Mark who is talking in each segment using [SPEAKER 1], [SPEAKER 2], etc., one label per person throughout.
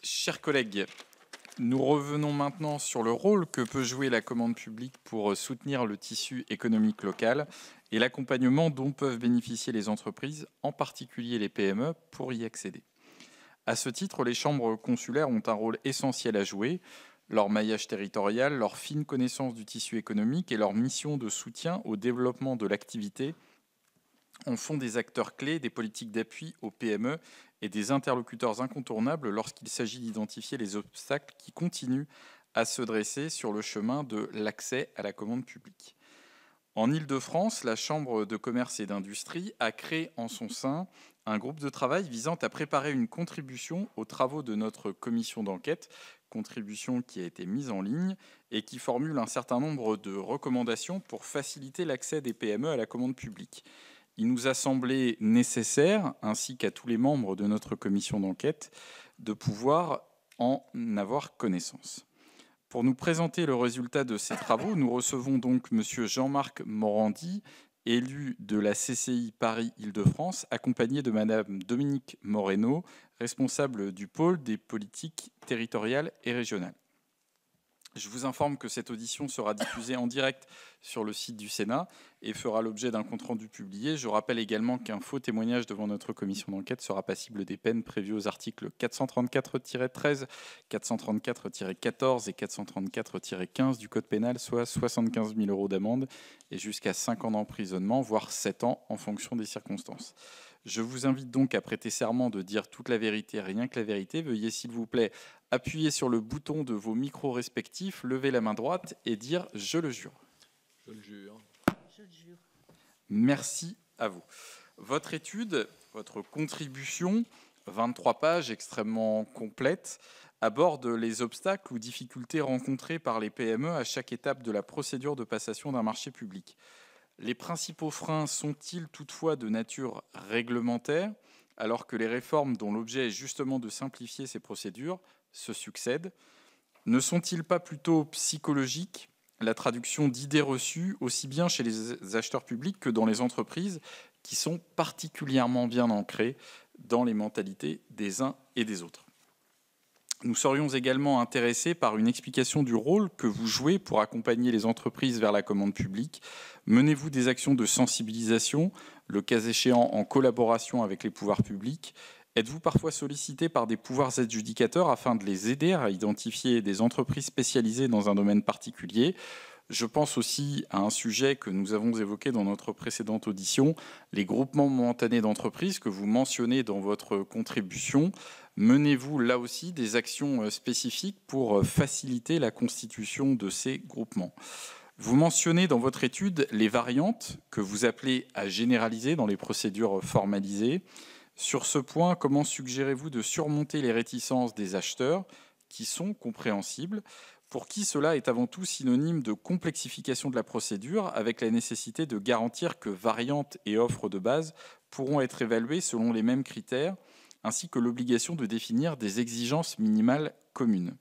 [SPEAKER 1] Chers collègues, nous revenons maintenant sur le rôle que peut jouer la commande publique pour soutenir le tissu économique local et l'accompagnement dont peuvent bénéficier les entreprises, en particulier les PME, pour y accéder. À ce titre, les chambres consulaires ont un rôle essentiel à jouer. Leur maillage territorial, leur fine connaissance du tissu économique et leur mission de soutien au développement de l'activité en font des acteurs clés des politiques d'appui aux PME et des interlocuteurs incontournables lorsqu'il s'agit d'identifier les obstacles qui continuent à se dresser sur le chemin de l'accès à la commande publique. En Île-de-France, la Chambre de commerce et d'industrie a créé en son sein un groupe de travail visant à préparer une contribution aux travaux de notre commission d'enquête, contribution qui a été mise en ligne et qui formule un certain nombre de recommandations pour faciliter l'accès des PME à la commande publique. Il nous a semblé nécessaire, ainsi qu'à tous les membres de notre commission d'enquête, de pouvoir en avoir connaissance. Pour nous présenter le résultat de ces travaux, nous recevons donc M. Jean-Marc Morandi, élu de la CCI Paris-Île-de-France, accompagné de Mme Dominique Moreno, responsable du pôle des politiques territoriales et régionales. Je vous informe que cette audition sera diffusée en direct sur le site du Sénat et fera l'objet d'un compte-rendu publié. Je rappelle également qu'un faux témoignage devant notre commission d'enquête sera passible des peines prévues aux articles 434-13, 434-14 et 434-15 du Code pénal, soit 75 000 € d'amende et jusqu'à 5 ans d'emprisonnement, voire 7 ans en fonction des circonstances. Je vous invite donc à prêter serment de dire toute la vérité, rien que la vérité. Veuillez s'il vous plaît appuyer sur le bouton de vos micros respectifs, lever la main droite et dire « Je le jure ».
[SPEAKER 2] Je le jure.
[SPEAKER 3] Je le jure.
[SPEAKER 1] Merci à vous. Votre étude, votre contribution, 23 pages extrêmement complète, aborde les obstacles ou difficultés rencontrés par les PME à chaque étape de la procédure de passation d'un marché public. Les principaux freins sont-ils toutefois de nature réglementaire, alors que les réformes dont l'objet est justement de simplifier ces procédures se succèdent? Ne sont-ils pas plutôt psychologiques, la traduction d'idées reçues aussi bien chez les acheteurs publics que dans les entreprises qui sont particulièrement bien ancrées dans les mentalités des uns et des autres? Nous serions également intéressés par une explication du rôle que vous jouez pour accompagner les entreprises vers la commande publique. Menez-vous des actions de sensibilisation, le cas échéant en collaboration avec les pouvoirs publics? Êtes-vous parfois sollicité par des pouvoirs adjudicateurs afin de les aider à identifier des entreprises spécialisées dans un domaine particulier? Je pense aussi à un sujet que nous avons évoqué dans notre précédente audition, les groupements momentanés d'entreprises que vous mentionnez dans votre contribution. Menez-vous là aussi des actions spécifiques pour faciliter la constitution de ces groupements? Vous mentionnez dans votre étude les variantes que vous appelez à généraliser dans les procédures formalisées. Sur ce point, comment suggérez-vous de surmonter les réticences des acheteurs qui sont compréhensibles, pour qui cela est avant tout synonyme de complexification de la procédure, avec la nécessité de garantir que variantes et offres de base pourront être évaluées selon les mêmes critères, ainsi que l'obligation de définir des exigences minimales communes.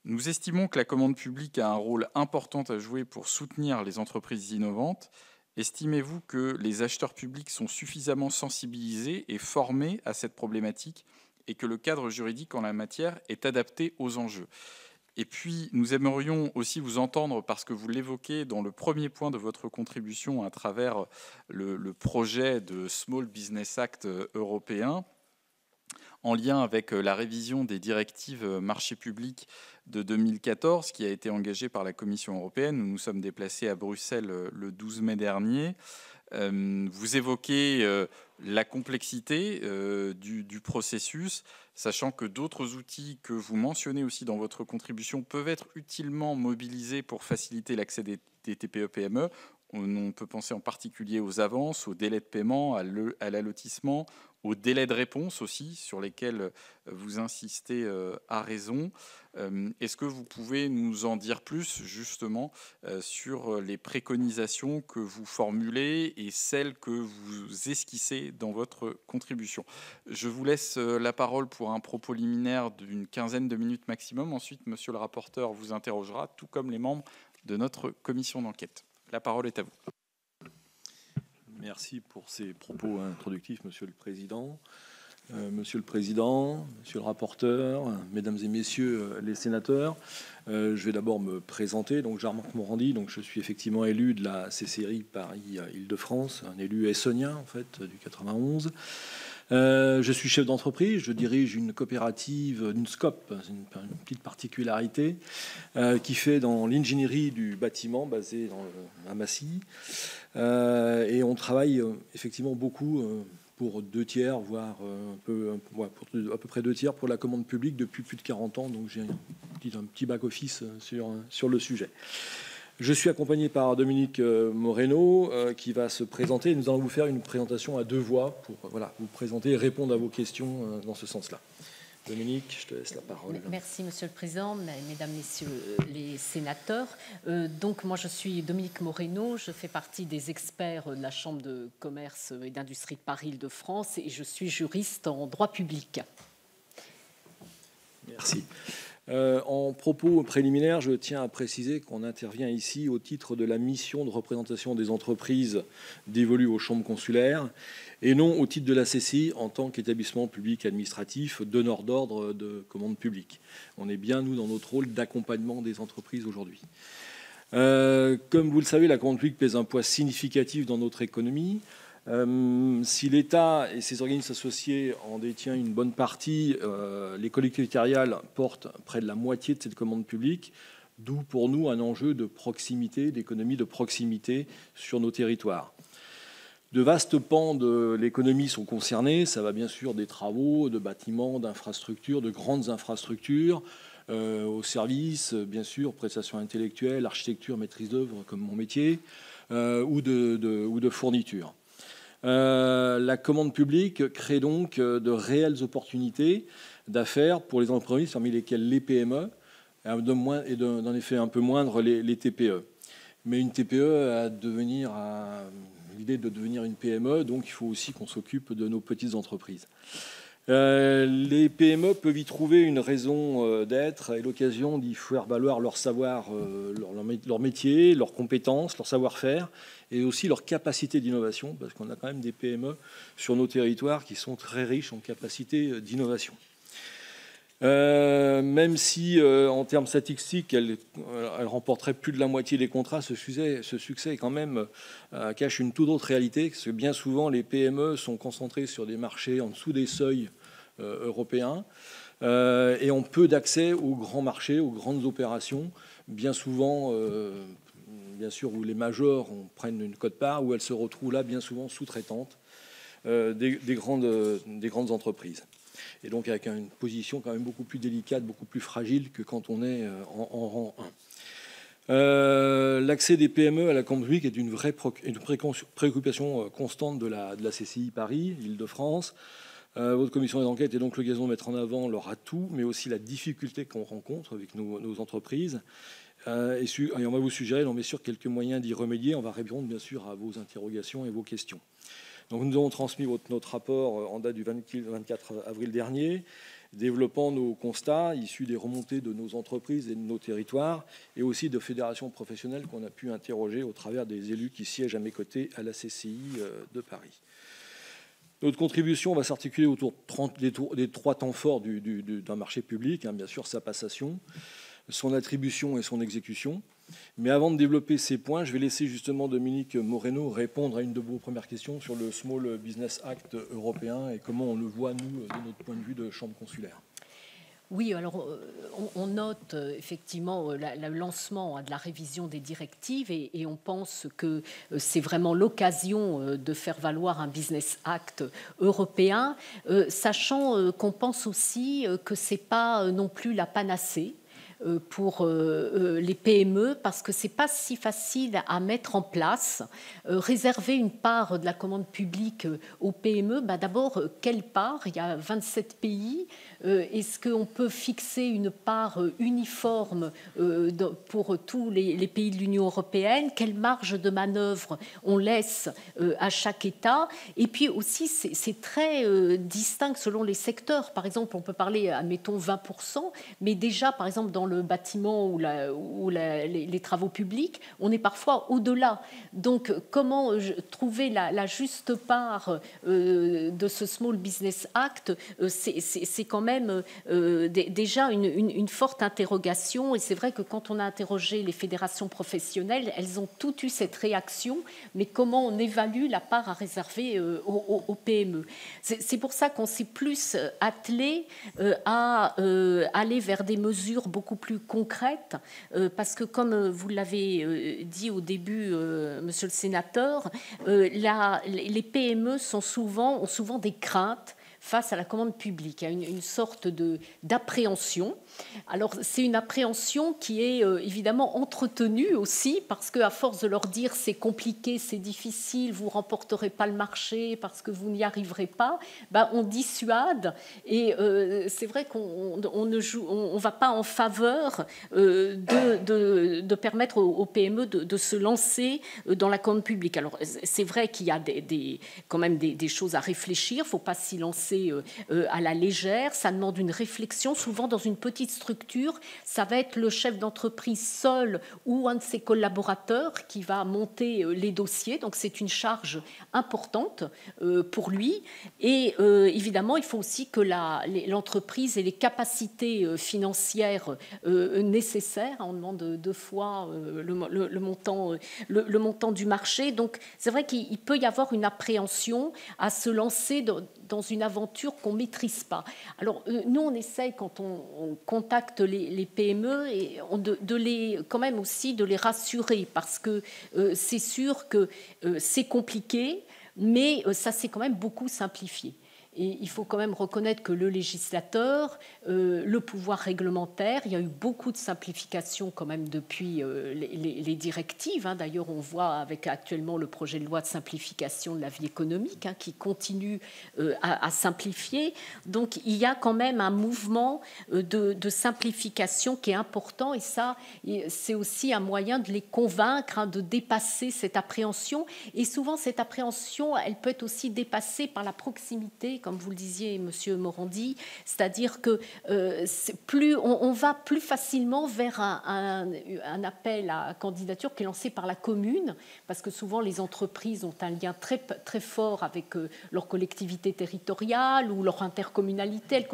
[SPEAKER 1] Nous estimons que la commande publique a un rôle important à jouer pour soutenir les entreprises innovantes. Estimez-vous que les acheteurs publics sont suffisamment sensibilisés et formés à cette problématique et que le cadre juridique en la matière est adapté aux enjeux? Et puis, nous aimerions aussi vous entendre, parce que vous l'évoquez dans le premier point de votre contribution à travers le projet de Small Business Act européen, en lien avec la révision des directives marché public de 2014, qui a été engagée par la Commission européenne. Nous nous sommes déplacés à Bruxelles le 12 mai dernier. Vous évoquez la complexité du processus, sachant que d'autres outils que vous mentonnez aussi dans votre contribution peuvent être utilement mobilisés pour faciliter l'accès des TPE-PME. On peut penser en particulier aux avances, aux délais de paiement, à l'allotissement, aux délais de réponse aussi, sur lesquels vous insistez à raison. Est-ce que vous pouvez nous en dire plus, justement, sur les préconisations que vous formulez et celles que vous esquissez dans votre contribution? Je vous laisse la parole pour un propos liminaire d'une quinzaine de minutes maximum. Ensuite, monsieur le rapporteur vous interrogera, tout comme les membres de notre commission d'enquête. La parole est à vous.
[SPEAKER 2] Merci pour ces propos introductifs, Monsieur le Président. Monsieur le Président, Monsieur le rapporteur, Mesdames et Messieurs les sénateurs, je vais d'abord me présenter. Donc, Jean-Marc Morandi, donc je suis effectivement élu de la CCI Paris-Île-de-France, un élu essonien en fait du 91. Je suis chef d'entreprise, je dirige une coopérative, une SCOP, une petite particularité, qui fait dans l'ingénierie du bâtiment basé à Massy. Et on travaille effectivement beaucoup pour 2 tiers, voire pour à peu près 2 tiers pour la commande publique depuis plus de 40 ans. Donc j'ai un petit back-office sur le sujet. Je suis accompagné par Dominique Moreno qui va se présenter. Nous allons vous faire une présentation à 2 voix pour vous présenter et répondre à vos questions dans ce sens-là. Dominique, je te laisse la parole.
[SPEAKER 3] Merci, Monsieur le Président, Mesdames, Messieurs les sénateurs. Donc, moi, je suis Dominique Moreno. Je fais partie des experts de la Chambre de commerce et d'industrie de Paris-Île-de-France et je suis juriste en droit public.
[SPEAKER 2] Merci. En propos préliminaires, je tiens à préciser qu'on intervient ici au titre de la mission de représentation des entreprises dévolue aux chambres consulaires et non au titre de la CCI en tant qu'établissement public administratif donneur d'ordre de commande publique. On est bien, nous, dans notre rôle d'accompagnement des entreprises aujourd'hui. Comme vous le savez, la commande publique pèse un poids significatif dans notre économie. Si l'État et ses organismes associés en détient une bonne partie, les collectivités territoriales portent près de la moitié de cette commande publique, d'où pour nous un enjeu de proximité, d'économie de proximité sur nos territoires. De vastes pans de l'économie sont concernés, ça va bien sûr des travaux, de bâtiments, d'infrastructures, de grandes infrastructures, aux services, bien sûr, prestations intellectuelles, architecture, maîtrise d'œuvre comme mon métier, ou de fournitures. La commande publique crée donc de réelles opportunités d'affaires pour les entreprises, parmi lesquelles les PME, et d'un effet un peu moindre les TPE. Mais une TPE a l'idée de devenir une PME, donc il faut aussi qu'on s'occupe de nos petites entreprises. Les PME peuvent y trouver une raison d'être et l'occasion d'y faire valoir leur savoir, leur métier, leurs compétences, leur savoir-faire et aussi leur capacité d'innovation, parce qu'on a quand même des PME sur nos territoires qui sont très riches en capacité d'innovation. Même si, en termes statistiques, elle remporterait plus de la moitié des contrats, ce succès quand même cache une toute autre réalité, parce que bien souvent, les PME sont concentrées sur des marchés en dessous des seuils européens et ont peu d'accès aux grands marchés, aux grandes opérations, bien souvent, bien sûr, où les majors prennent une quote-part, où elles se retrouvent là, bien souvent, sous-traitantes des grandes entreprises. Et donc avec une position quand même beaucoup plus délicate, beaucoup plus fragile que quand on est en rang 1. L'accès des PME à la commande publique est une préoccupation constante de la CCI Paris, Île-de-France. Votre commission d'enquête est donc l'occasion de mettre en avant leur atout, mais aussi la difficulté qu'on rencontre avec nos entreprises. Et on va vous suggérer, bien sûr, quelques moyens d'y remédier. On va répondre, bien sûr, à vos interrogations et vos questions. Donc, nous avons transmis notre rapport en date du 24 avril dernier, développant nos constats issus des remontées de nos entreprises et de nos territoires, et aussi de fédérations professionnelles qu'on a pu interroger au travers des élus qui siègent à mes côtés à la CCI de Paris. Notre contribution va s'articuler autour des 3 temps forts d'un marché public, bien sûr sa passation, son attribution et son exécution. Mais avant de développer ces points, je vais laisser justement Dominique Moreno répondre à une de vos premières questions sur le Small Business Act européen et comment on le voit, nous, de notre point de vue de chambre consulaire.
[SPEAKER 3] Oui, alors on note effectivement le lancement de la révision des directives et on pense que c'est vraiment l'occasion de faire valoir un Business Act européen, sachant qu'on pense aussi que ce n'est pas non plus la panacée pour les PME parce que ce n'est pas si facile à mettre en place. Réserver une part de la commande publique aux PME, d'abord, quelle part? Il y a 27 pays. Est-ce qu'on peut fixer une part uniforme pour tous les pays de l'Union européenne? Quelle marge de manœuvre on laisse à chaque État? Et puis aussi, c'est très distinct selon les secteurs. Par exemple, on peut parler, admettons, 20%, mais déjà, par exemple, dans le bâtiment ou les travaux publics, on est parfois au-delà. Donc, comment trouver la juste part de ce Small Business Act, c'est quand même déjà une forte interrogation. Et c'est vrai que quand on a interrogé les fédérations professionnelles, elles ont toutes eu cette réaction. Mais comment on évalue la part à réserver aux PME? C'est pour ça qu'on s'est plus attelé à aller vers des mesures beaucoup plus concrètes, parce que comme vous l'avez dit au début, monsieur le sénateur, les PME ont souvent des craintes face à la commande publique. Il y a une sorte d'appréhension. Alors, c'est une appréhension qui est évidemment entretenue aussi, parce qu'à force de leur dire c'est compliqué, c'est difficile, vous ne remporterez pas le marché parce que vous n'y arriverez pas, on dissuade. Et c'est vrai qu'on ne va pas en faveur de permettre aux PME de se lancer dans la commande publique. Alors, c'est vrai qu'il y a quand même des choses à réfléchir. Il ne faut pas s'y lancer à la légère. Ça demande une réflexion. Souvent, dans une petite structure, ça va être le chef d'entreprise seul ou un de ses collaborateurs qui va monter les dossiers. Donc, c'est une charge importante pour lui. Et évidemment, il faut aussi que l'entreprise ait les capacités financières nécessaires. On demande 2 fois le montant du marché. Donc, c'est vrai qu'il peut y avoir une appréhension à se lancer dans une aventure qu'on ne maîtrise pas. Alors, nous, on essaye, quand on contacte les PME, et quand même aussi de les rassurer, parce que c'est sûr que c'est compliqué, mais ça s'est quand même beaucoup simplifié. Et il faut quand même reconnaître que le législateur, le pouvoir réglementaire, il y a eu beaucoup de simplifications quand même depuis les directives. D'ailleurs, on voit avec actuellement le projet de loi de simplification de la vie économique qui continue à simplifier. Donc, il y a quand même un mouvement de simplification qui est important. Et ça, c'est aussi un moyen de les convaincre, de dépasser cette appréhension. Et souvent, cette appréhension, elle peut être aussi dépassée par la proximité, comme vous le disiez, Monsieur Morandi, c'est-à-dire que on va plus facilement vers un appel à candidature qui est lancé par la commune, parce que souvent les entreprises ont un lien très, très fort avec leur collectivité territoriale ou leur intercommunalité.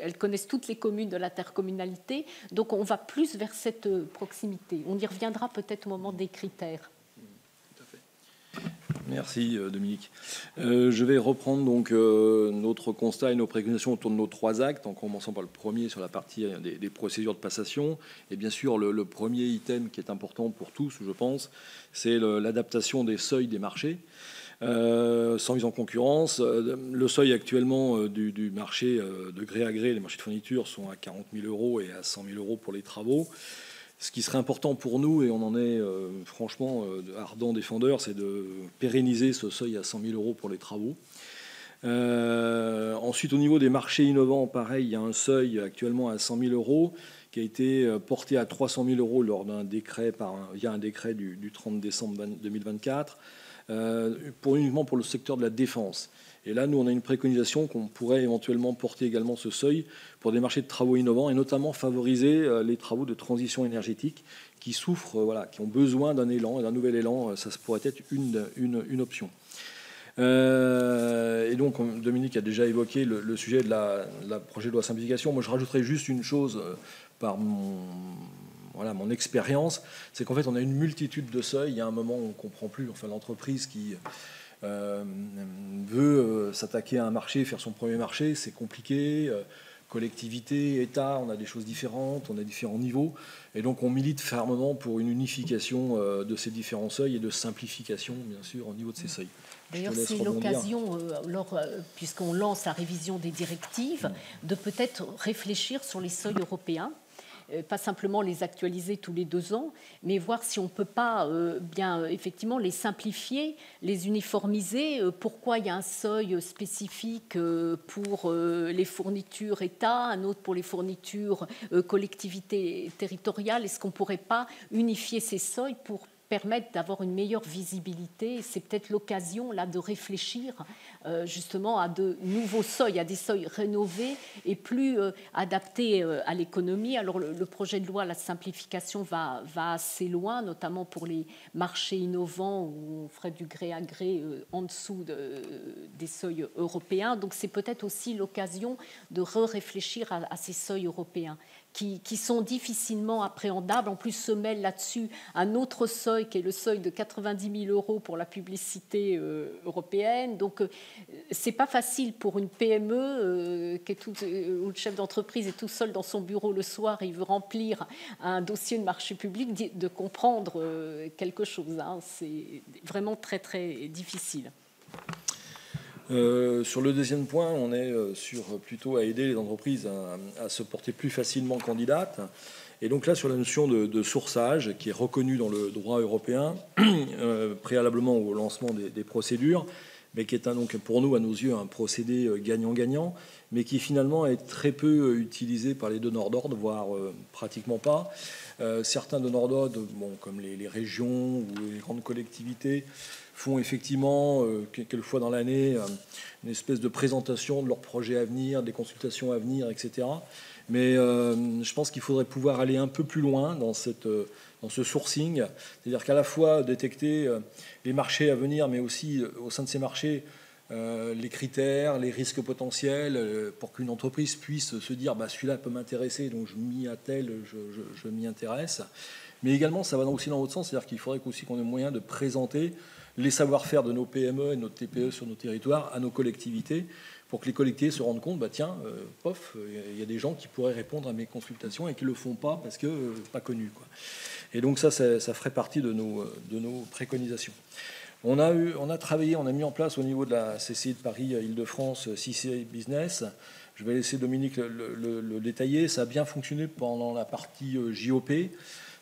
[SPEAKER 3] Elles connaissent toutes les communes de l'intercommunalité, donc on va plus vers cette proximité. On y reviendra peut-être au moment des critères.
[SPEAKER 2] Merci Dominique. Je vais reprendre donc notre constat et nos préconisations autour de nos 3 actes, en commençant par le premier sur la partie des procédures de passation. Et bien sûr, le premier item qui est important pour tous, je pense, c'est l'adaptation des seuils des marchés. Sans mise en concurrence, le seuil actuellement du marché de gré à gré, les marchés de fourniture, sont à 40 000 € et à 100 000 € pour les travaux. Ce qui serait important pour nous, et on en est franchement ardents défendeurs, c'est de pérenniser ce seuil à 100 000 € pour les travaux. Ensuite, au niveau des marchés innovants, pareil, il y a un seuil actuellement à 100 000 € qui a été porté à 300 000 € lors d'un décret, via un décret du 30 décembre 2024, uniquement pour le secteur de la défense. Et là, nous, on a une préconisation qu'on pourrait éventuellement porter également ce seuil pour des marchés de travaux innovants, et notamment favoriser les travaux de transition énergétique qui souffrent, qui ont besoin d'un élan, et d'un nouvel élan. Ça pourrait être une option. Et donc, Dominique a déjà évoqué le sujet de la projet de loi simplification. Moi, je rajouterais juste une chose par mon expérience, c'est qu'en fait, on a une multitude de seuils. Il y a un moment où on ne comprend plus, l'entreprise qui veut s'attaquer à un marché, faire son premier marché, c'est compliqué. Collectivité, État, on a des choses différentes, on a différents niveaux. Et donc, on milite fermement pour une unification de ces différents seuils et de simplification, bien sûr, au niveau de ces seuils.
[SPEAKER 3] D'ailleurs, c'est l'occasion, puisqu'on lance la révision des directives, de peut-être réfléchir sur les seuils européens, pas simplement les actualiser tous les 2 ans, mais voir si on ne peut pas effectivement les simplifier, les uniformiser. Pourquoi il y a un seuil spécifique pour les fournitures État, un autre pour les fournitures collectivités territoriales? Est-ce qu'on ne pourrait pas unifier ces seuils pour permettre d'avoir une meilleure visibilité. C'est peut-être l'occasion là de réfléchir justement à de nouveaux seuils, à des seuils rénovés et plus adaptés à l'économie. Alors le projet de loi, la simplification va assez loin, notamment pour les marchés innovants où on ferait du gré à gré en dessous des seuils européens. Donc c'est peut-être aussi l'occasion de réfléchir à ces seuils européens qui sont difficilement appréhendables. En plus, se mêle là-dessus un autre seuil qui est le seuil de 90 000 € pour la publicité européenne. Donc, c'est pas facile pour une PME où le chef d'entreprise est tout seul dans son bureau le soir et il veut remplir un dossier de marché public de comprendre quelque chose. C'est vraiment très, très difficile.
[SPEAKER 2] Sur le deuxième point, on est plutôt à aider les entreprises à se porter plus facilement candidates. Et donc là, sur la notion de sourçage, qui est reconnue dans le droit européen, préalablement au lancement des procédures, mais qui est donc pour nous, à nos yeux, un procédé gagnant-gagnant, mais qui finalement est très peu utilisé par les donneurs d'ordre, voire pratiquement pas. Certains donneurs d'ordre, comme les régions ou les grandes collectivités, font effectivement, quelques fois dans l'année, une espèce de présentation de leurs projets à venir, des consultations à venir, etc. Mais je pense qu'il faudrait pouvoir aller un peu plus loin dans ce sourcing, c'est-à-dire qu'à la fois détecter les marchés à venir, mais aussi au sein de ces marchés, les critères, les risques potentiels, pour qu'une entreprise puisse se dire celui-là peut m'intéresser, donc je m'y attelle, je m'y intéresse. Mais également, ça va aussi dans l'autre sens, c'est-à-dire qu'il faudrait aussi qu'on ait moyen de présenter les savoir-faire de nos PME et de nos TPE sur nos territoires à nos collectivités, pour que les collectivités se rendent compte, il y a des gens qui pourraient répondre à mes consultations et qui ne le font pas parce que pas connus, quoi. Et donc ça ferait partie de nos préconisations. On a travaillé, on a mis en place au niveau de la CCI de Paris Île-de-France, CCI Business. Je vais laisser Dominique le détailler. Ça a bien fonctionné pendant la partie JOP.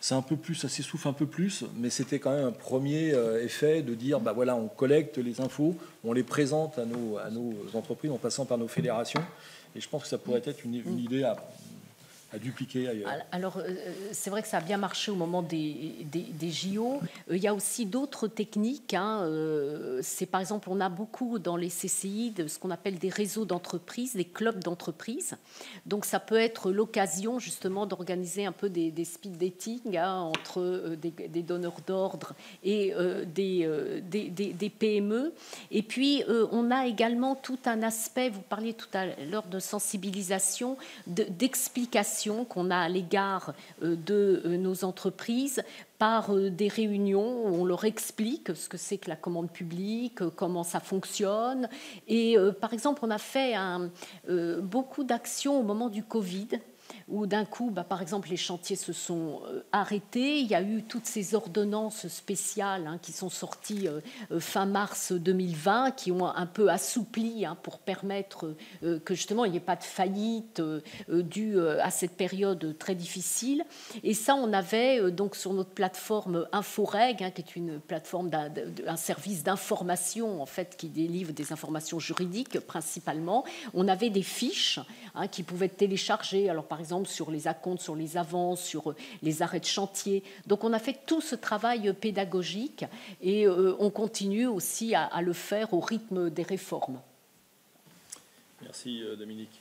[SPEAKER 2] Ça s'essouffle un peu plus, mais c'était quand même un premier effet de dire, on collecte les infos, on les présente à nos entreprises en passant par nos fédérations. Et je pense que ça pourrait être une idée à dupliquer ailleurs.
[SPEAKER 3] Alors, c'est vrai que ça a bien marché au moment des JO. Il y a aussi d'autres techniques. C'est par exemple, on a beaucoup dans les CCI de ce qu'on appelle des réseaux d'entreprises, des clubs d'entreprises. Donc, ça peut être l'occasion justement d'organiser un peu des speed dating entre des donneurs d'ordre et des PME. Et puis, on a également tout un aspect, vous parliez tout à l'heure de sensibilisation, d'explication qu'on a à l'égard de nos entreprises par des réunions où on leur explique ce que c'est que la commande publique, comment ça fonctionne. Et par exemple, on a fait beaucoup d'actions au moment du Covid, où d'un coup, par exemple, les chantiers se sont arrêtés. Il y a eu toutes ces ordonnances spéciales qui sont sorties fin mars 2020, qui ont un peu assoupli pour permettre que justement il n'y ait pas de faillite due à cette période très difficile. Et ça, on avait donc sur notre plateforme Inforeg, qui est une plateforme un service d'information en fait qui délivre des informations juridiques principalement. On avait des fiches qui pouvaient être téléchargées. Alors par exemple sur les acomptes, sur les avances, sur les arrêts de chantier. Donc on a fait tout ce travail pédagogique et on continue aussi à le faire au rythme des réformes.
[SPEAKER 2] Merci Dominique.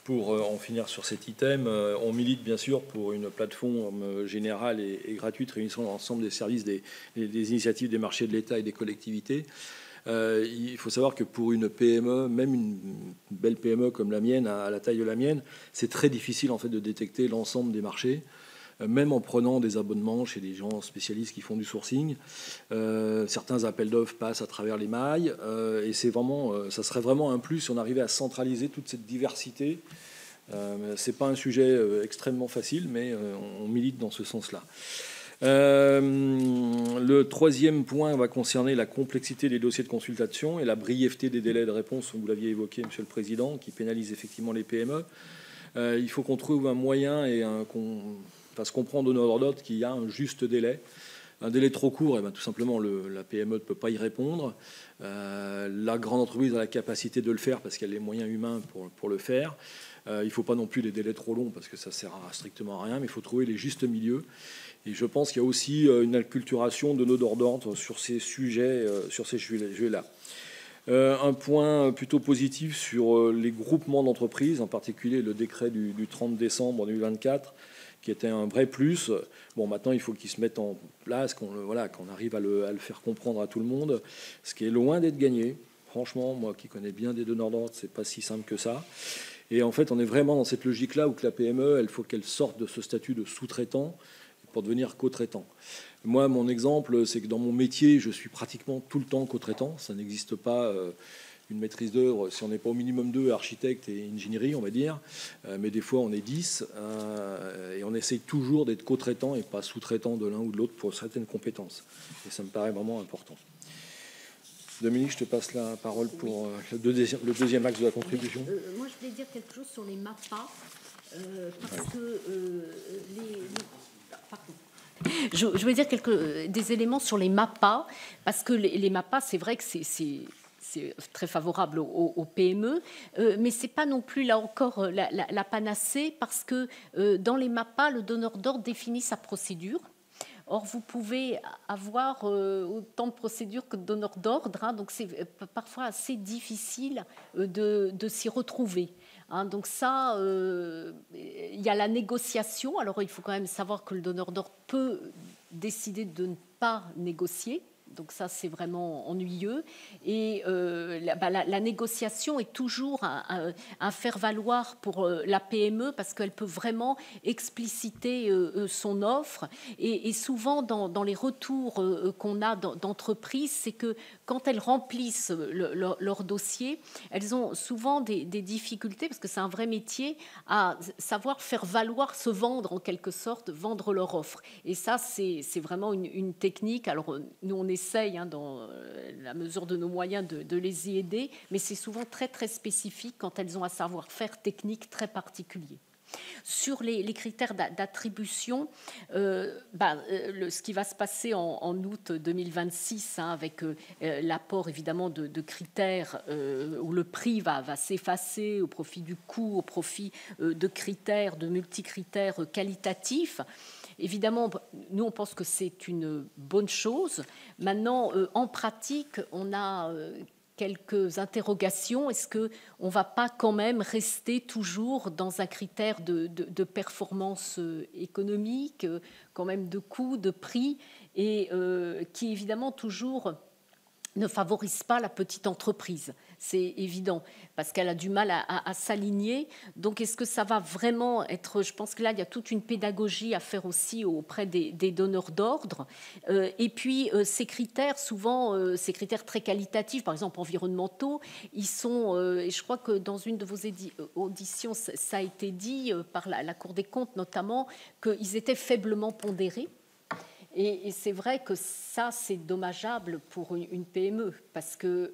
[SPEAKER 2] Pour en finir sur cet item, on milite bien sûr pour une plateforme générale et gratuite réunissant l'ensemble des services des initiatives des marchés de l'État et des collectivités. Il faut savoir que pour une PME, même une belle PME comme la mienne, à la taille de la mienne, c'est très difficile en fait de détecter l'ensemble des marchés, même en prenant des abonnements chez des gens spécialistes qui font du sourcing. Certains appels d'offres passent à travers les mailles, et ça serait vraiment un plus si on arrivait à centraliser toute cette diversité. C'est pas un sujet extrêmement facile, mais on milite dans ce sens-là. Le troisième point va concerner la complexité des dossiers de consultation et la brièveté des délais de réponse, vous l'aviez évoqué, Monsieur le Président, qui pénalise effectivement les PME. Il faut qu'on trouve un moyen et qu'on fasse comprendre aux donneurs d'ordre qu'il y a un juste délai. Un délai trop court, tout simplement, la PME ne peut pas y répondre. La grande entreprise a la capacité de le faire parce qu'elle a les moyens humains pour le faire. Il ne faut pas non plus des délais trop longs parce que ça ne sert strictement à rien, mais il faut trouver les justes milieux. Et je pense qu'il y a aussi une acculturation de nos donneurs d'ordre sur ces sujets-là. Un point plutôt positif sur les groupements d'entreprises, en particulier le décret du 30 décembre 2024, qui était un vrai plus. Bon, maintenant, il faut qu'ils se mettent en place, qu'on arrive à le faire comprendre à tout le monde, ce qui est loin d'être gagné. Franchement, moi qui connais bien des donneurs d'ordre, c'est pas si simple que ça. Et en fait, on est vraiment dans cette logique-là où que la PME, il faut qu'elle sorte de ce statut de sous-traitant pour devenir co-traitant. Moi, mon exemple, c'est que dans mon métier, je suis pratiquement tout le temps co-traitant. Ça n'existe pas une maîtrise d'œuvre si on n'est pas au minimum 2, architecte et ingénierie, on va dire. Mais des fois, on est 10. Et on essaye toujours d'être co-traitant et pas sous-traitant de l'un ou de l'autre pour certaines compétences. Et ça me paraît vraiment important. Dominique, je te passe la parole pour le deuxième axe de la contribution.
[SPEAKER 3] Moi, je voulais dire quelque chose sur les MAPA. Parce que Je voulais dire des éléments sur les MAPA, parce que les MAPA, c'est vrai que c'est très favorable aux PME, mais ce n'est pas non plus, là encore, la panacée, parce que dans les MAPA, le donneur d'ordre définit sa procédure. Or, vous pouvez avoir autant de procédures que de donneurs d'ordre, hein, donc c'est parfois assez difficile de s'y retrouver. Hein, donc ça, il y a la négociation. Alors, il faut quand même savoir que le donneur d'ordre peut décider de ne pas négocier. Donc ça, c'est vraiment ennuyeux. Et la négociation est toujours un faire-valoir pour la PME parce qu'elle peut vraiment expliciter son offre. Et souvent, dans les retours qu'on a d'entreprises, c'est que quand elles remplissent leur dossier, elles ont souvent des difficultés, parce que c'est un vrai métier, à savoir faire valoir, se vendre en quelque sorte, vendre leur offre. Et ça, c'est vraiment une technique. Alors, nous, on essaye, dans la mesure de nos moyens, de les y aider, mais c'est souvent très, très spécifique quand elles ont un savoir-faire technique très particulier. Sur les critères d'attribution, ce qui va se passer en août 2026, avec l'apport évidemment de critères où le prix va s'effacer au profit du coût, au profit de critères, de multicritères qualitatifs. Évidemment, nous, on pense que c'est une bonne chose. Maintenant, en pratique, on a quelques interrogations. Est-ce qu'on ne va pas quand même rester toujours dans un critère de performance économique, quand même de coût, de prix, et qui évidemment toujours ne favorise pas la petite entreprise, c'est évident, parce qu'elle a du mal à s'aligner. Donc, est-ce que ça va vraiment être... Je pense que là, il y a toute une pédagogie à faire aussi auprès des donneurs d'ordre. Et puis, ces critères, souvent, ces critères très qualitatifs, par exemple environnementaux, ils sont... et je crois que dans une de vos auditions, ça a été dit par la Cour des comptes notamment, qu'ils étaient faiblement pondérés. Et c'est vrai que ça, c'est dommageable pour une PME parce que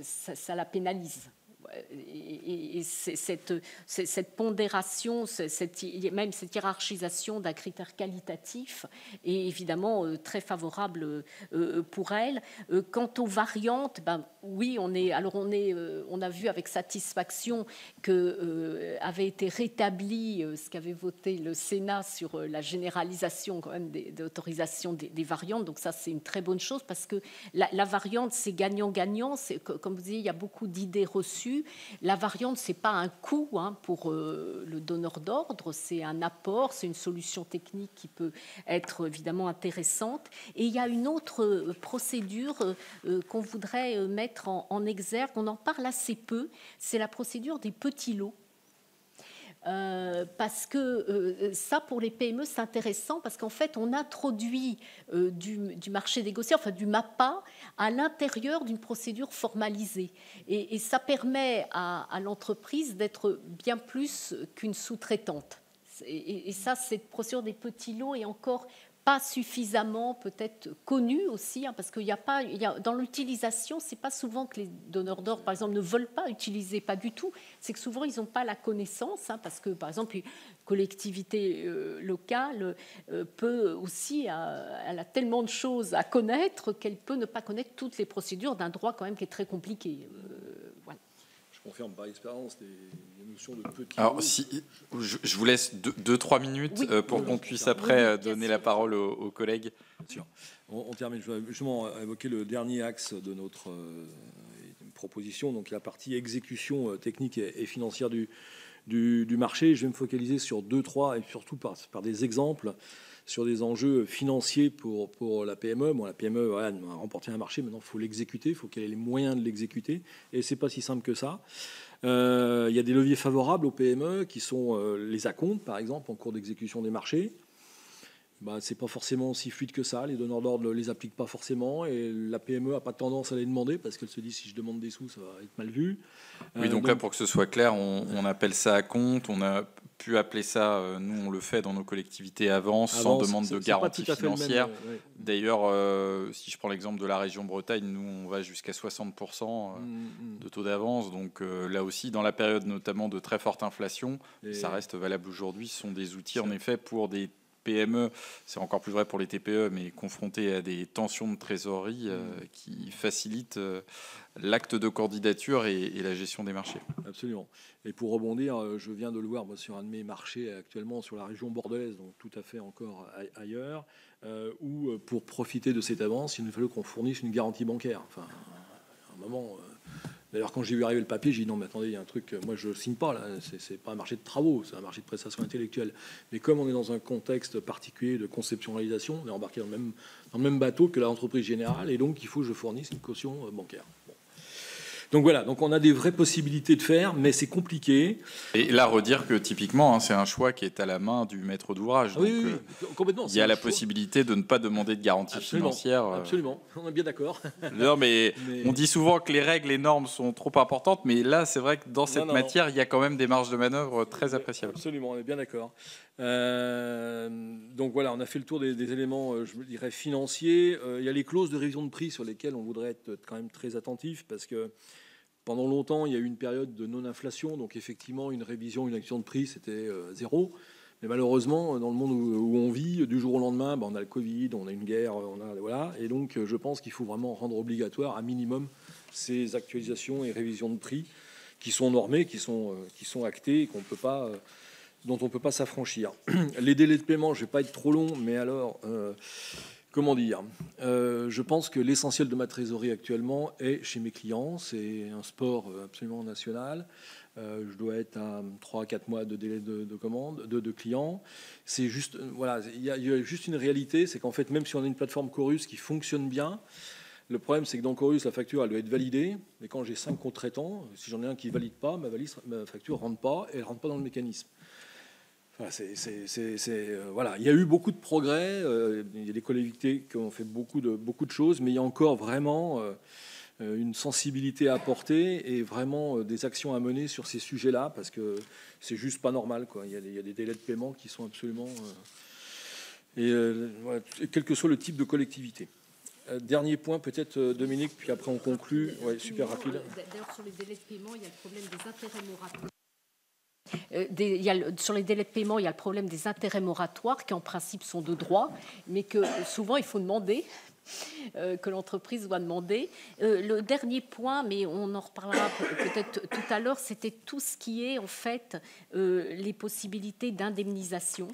[SPEAKER 3] ça la pénalise. Et cette pondération, même cette hiérarchisation d'un critère qualitatif est évidemment très favorable pour elle. Quant aux variantes, oui, on a vu avec satisfaction que avait été rétabli ce qu'avait voté le Sénat sur la généralisation quand même des autorisations des variantes. Donc ça, c'est une très bonne chose parce que la variante, c'est gagnant-gagnant. Comme vous disiez, il y a beaucoup d'idées reçues. La variante, ce n'est pas un coût pour le donneur d'ordre, c'est un apport, c'est une solution technique qui peut être évidemment intéressante. Et il y a une autre procédure qu'on voudrait mettre en exergue, on en parle assez peu, c'est la procédure des petits lots. Parce que ça, pour les PME, c'est intéressant parce qu'en fait, on introduit du marché négocié, enfin du MAPA, à l'intérieur d'une procédure formalisée. Et ça permet à l'entreprise d'être bien plus qu'une sous-traitante. Et ça, cette procédure des petits lots est encore pas suffisamment peut-être connu aussi, parce qu'il dans l'utilisation, c'est pas souvent que les donneurs d'ordre, par exemple, ne veulent pas utiliser, pas du tout. C'est que souvent ils n'ont pas la connaissance, parce que par exemple une collectivité locale peut aussi, elle a tellement de choses à connaître qu'elle peut ne pas connaître toutes les procédures d'un droit quand même qui est très compliqué. Voilà.
[SPEAKER 2] je confirme par expérience des notions de petits.
[SPEAKER 1] Alors, si, je vous laisse 2-3 minutes pour qu'on puisse après donner la parole aux collègues.
[SPEAKER 2] Bien sûr. On termine. Je vais justement évoquer le dernier axe de notre proposition, donc la partie exécution technique et financière du marché. Je vais me focaliser sur 2-3 et surtout par des exemples sur des enjeux financiers pour la PME. Bon, la PME voilà, a remporté un marché, maintenant il faut l'exécuter, il faut qu'elle ait les moyens de l'exécuter, et c'est pas si simple que ça. Il y a des leviers favorables aux PME qui sont les acomptes, par exemple, en cours d'exécution des marchés. C'est pas forcément aussi fluide que ça, les donneurs d'ordre ne les appliquent pas forcément, et la PME n'a pas tendance à les demander, parce qu'elle se dit si je demande des sous, ça va être mal vu.
[SPEAKER 1] Oui, donc là, pour que ce soit clair, on appelle ça à compte, on a pu appeler ça, nous on le fait dans nos collectivités avance sans demande de garantie financière.
[SPEAKER 2] Même, ouais.
[SPEAKER 1] D'ailleurs, si je prends l'exemple de la région Bretagne, nous on va jusqu'à 60% de taux d'avance, donc là aussi, dans la période notamment de très forte inflation, ça reste valable aujourd'hui, ce sont des outils en effet pour des PME, c'est encore plus vrai pour les TPE, mais confrontés à des tensions de trésorerie qui facilitent l'acte de candidature et la gestion des marchés.
[SPEAKER 2] Absolument. Et pour rebondir, je viens de le voir moi, sur un de mes marchés actuellement sur la région bordelaise, donc tout à fait encore ailleurs, où pour profiter de cette avance, il nous fallait qu'on fournisse une garantie bancaire. Enfin, à un moment... D'ailleurs, quand j'ai vu arriver le papier, j'ai dit non, mais attendez, il y a un truc, moi je ne signe pas, là, c'est pas un marché de travaux, c'est un marché de prestations intellectuelles. Mais comme on est dans un contexte particulier de conception-réalisation, on est embarqué dans le même bateau que l'entreprise générale, et donc il faut que je fournisse une caution bancaire. Bon. Donc voilà, donc on a des vraies possibilités de faire, mais c'est compliqué.
[SPEAKER 1] Et là, redire que typiquement, c'est un choix qui est à la main du maître d'ouvrage.
[SPEAKER 2] Oui, complètement.
[SPEAKER 1] Il y a la possibilité de ne pas demander de garantie financière.
[SPEAKER 2] Absolument, on est bien d'accord.
[SPEAKER 1] Non, mais on dit souvent que les règles, les normes sont trop importantes, mais là, c'est vrai que dans cette matière, il y a quand même des marges de manœuvre très appréciables.
[SPEAKER 2] Absolument, on est bien d'accord. Donc voilà, on a fait le tour des éléments, je dirais, financiers. Il y a les clauses de révision de prix sur lesquelles on voudrait être quand même très attentif, parce que pendant longtemps, il y a eu une période de non-inflation, donc effectivement, une révision, une action de prix, c'était zéro. Mais malheureusement, dans le monde où on vit, du jour au lendemain, on a le Covid, on a une guerre, voilà. Et donc, je pense qu'il faut vraiment rendre obligatoire, à minimum, ces actualisations et révisions de prix qui sont normées, qui sont actées, et dont on ne peut pas s'affranchir. Les délais de paiement, je ne vais pas être trop long, mais alors... Comment dire je pense que l'essentiel de ma trésorerie actuellement est chez mes clients. C'est un sport absolument national. Je dois être à 3 à 4 mois de délai de commande de clients. C'est juste, voilà, il y a juste une réalité, c'est qu'en fait, même si on a une plateforme Chorus qui fonctionne bien, le problème, c'est que dans Chorus, la facture, elle doit être validée. Mais quand j'ai 5 co-traitants, si j'en ai un qui ne valide pas, ma facture ne rentre pas et elle ne rentre pas dans le mécanisme. Voilà, il y a eu beaucoup de progrès, il y a des collectivités qui ont fait beaucoup de choses, mais il y a encore vraiment une sensibilité à apporter et vraiment des actions à mener sur ces sujets-là, parce que c'est juste pas normal, quoi. Il y a des délais de paiement qui sont absolument... voilà, quel que soit le type de collectivité. Dernier point, peut-être Dominique, puis après on conclut. Ouais, super rapide.
[SPEAKER 3] D'ailleurs, sur les délais de paiement, il y a le problème des intérêts moratoires. Sur les délais de paiement, il y a le problème des intérêts moratoires qui en principe sont de droit, mais que souvent il faut demander, que l'entreprise doit demander. Le dernier point, mais on en reparlera peut-être tout à l'heure, c'était tout ce qui est en fait les possibilités d'indemnisation.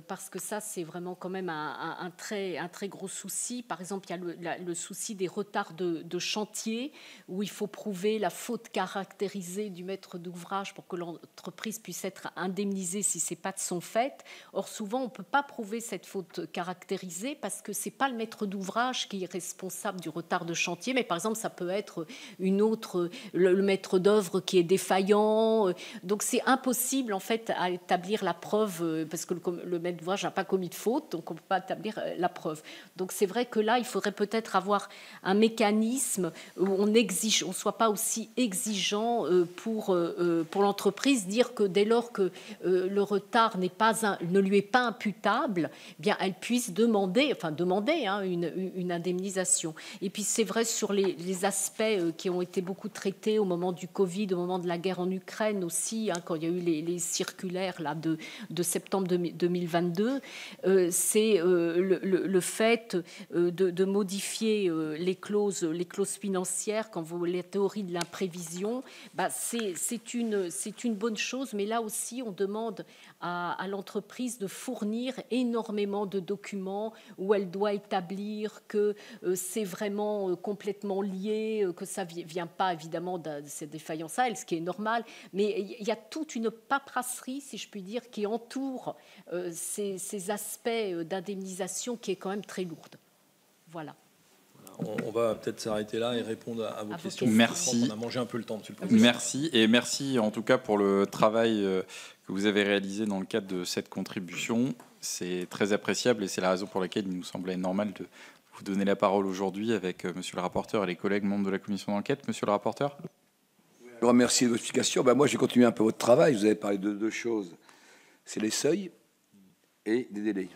[SPEAKER 3] Parce que ça, c'est vraiment quand même un très gros souci. Par exemple, il y a le souci des retards de chantier, où il faut prouver la faute caractérisée du maître d'ouvrage pour que l'entreprise puisse être indemnisée si ce n'est pas de son fait. Or, souvent, on ne peut pas prouver cette faute caractérisée parce que ce n'est pas le maître d'ouvrage qui est responsable du retard de chantier, mais par exemple, ça peut être le maître d'œuvre qui est défaillant. Donc, c'est impossible, en fait, à établir la preuve, parce que le maître d'ouvrage n'a pas commis de faute, donc on ne peut pas établir la preuve. Donc c'est vrai que là, il faudrait peut-être avoir un mécanisme où on ne soit pas aussi exigeant pour l'entreprise, dire que dès lors que le retard ne lui est pas imputable, eh bien elle puisse demander une indemnisation. Et puis c'est vrai sur les aspects qui ont été beaucoup traités au moment du Covid, au moment de la guerre en Ukraine aussi, quand il y a eu les circulaires là, de septembre 2020, 2022, c'est le fait de modifier les clauses financières. Quand vous la théorie de l'imprévision, c'est une bonne chose, mais là aussi on demande à l'entreprise de fournir énormément de documents où elle doit établir que c'est vraiment complètement lié, que ça ne vient pas évidemment de cette défaillance-là, ce qui est normal, mais il y a toute une paperasserie, si je puis dire, qui entoure ces aspects d'indemnisation qui est quand même très lourde. Voilà.
[SPEAKER 2] On va peut-être s'arrêter là et répondre à vos questions.
[SPEAKER 1] Merci.
[SPEAKER 2] On a mangé un peu le temps, monsieur le professeur.
[SPEAKER 1] Merci, et merci en tout cas pour le travail que vous avez réalisé dans le cadre de cette contribution. C'est très appréciable et c'est la raison pour laquelle il nous semblait normal de vous donner la parole aujourd'hui avec monsieur le rapporteur et les collègues membres de la commission d'enquête. Monsieur le rapporteur.
[SPEAKER 4] Je vous remercie de votre explication. Moi, j'ai continué un peu votre travail. Vous avez parlé de deux choses. C'est les seuils et des délais.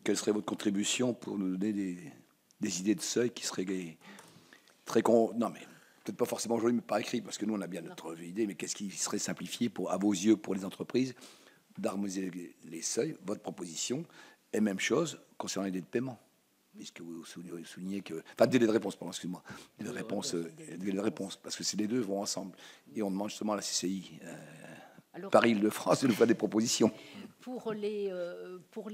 [SPEAKER 4] Quelle serait votre contribution pour nous donner des idées de seuils qui seraient très... Non, mais peut-être pas forcément aujourd'hui, mais par écrit, parce que nous, on a bien notre idée, mais qu'est-ce qui serait simplifié, à vos yeux, pour les entreprises, d'harmoniser les seuils, votre proposition, et même chose concernant les délais de paiement, puisque vous soulignez que... Enfin, délai de réponse, pardon, excuse-moi. Délai de réponse, parce que ces deux vont ensemble. Et on demande justement à la CCI, Paris-Île-de-France, de nous faire des propositions.
[SPEAKER 3] Pour les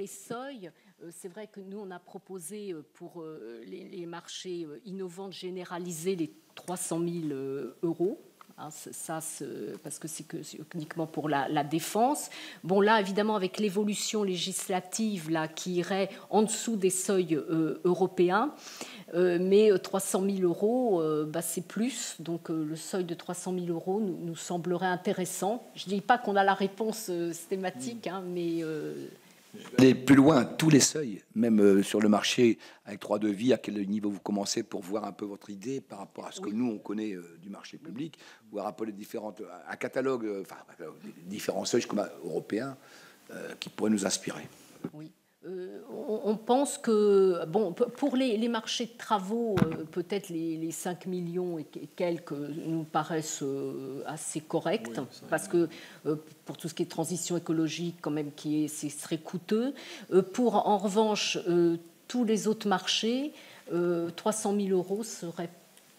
[SPEAKER 3] seuils, c'est vrai que nous, on a proposé pour les marchés innovants de généraliser les 300 000 euros. Hein, parce que c'est uniquement pour la défense. Bon, là, évidemment, avec l'évolution législative là, qui irait en dessous des seuils européens, mais 300 000 euros, c'est plus. Donc, le seuil de 300 000 euros nous semblerait intéressant. Je ne dis pas qu'on a la réponse systématique, hein, mais...
[SPEAKER 4] Aller plus loin, tous les seuils, même sur le marché, avec 3 devis, à quel niveau vous commencez pour voir un peu votre idée par rapport à ce que nous, on connaît du marché public, voir un peu les différentes... un catalogue, différents seuils comme européens qui pourraient nous inspirer.
[SPEAKER 3] Oui. On pense que, bon, pour les marchés de travaux, peut-être les 5 millions et quelques nous paraissent assez corrects, oui, parce que pour tout ce qui est transition écologique, quand même, ce serait coûteux. Pour, en revanche, tous les autres marchés, 300 000 euros serait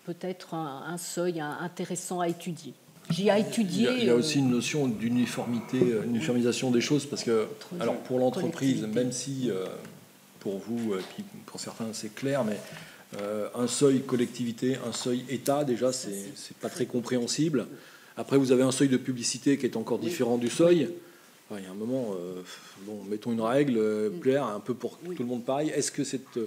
[SPEAKER 3] peut-être un seuil intéressant à étudier. J'y ai étudié.
[SPEAKER 2] Il y a aussi une notion d'uniformité, une uniformisation des choses, parce que, alors pour l'entreprise, même si pour vous, puis pour certains c'est clair, mais un seuil collectivité, un seuil État, déjà c'est pas très compréhensible. Après, vous avez un seuil de publicité qui est encore différent du seuil. Il y a un moment, mettons une règle, plaire un peu pour tout le monde pareil. Est-ce que cette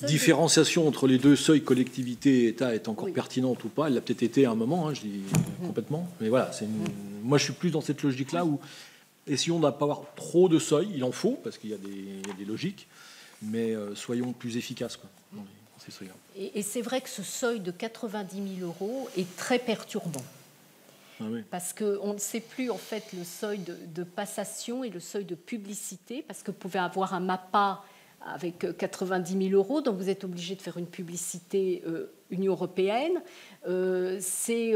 [SPEAKER 2] différenciation entre les deux seuils, collectivité et État, est encore pertinente ou pas? Elle l'a peut-être été à un moment, hein, je dis complètement. Mais voilà, moi je suis plus dans cette logique-là où essayons de ne pas avoir trop de seuils. Il en faut, parce qu'il y a des logiques, mais soyons plus efficaces, quoi, dans ces seuils-là.
[SPEAKER 3] Et c'est vrai que ce seuil de 90 000 euros est très perturbant. Ah oui. Parce qu'on ne sait plus en fait le seuil de passation et le seuil de publicité, parce que vous pouvez avoir un MAPA avec 90 000 euros, donc vous êtes obligé de faire une publicité Union européenne. C'est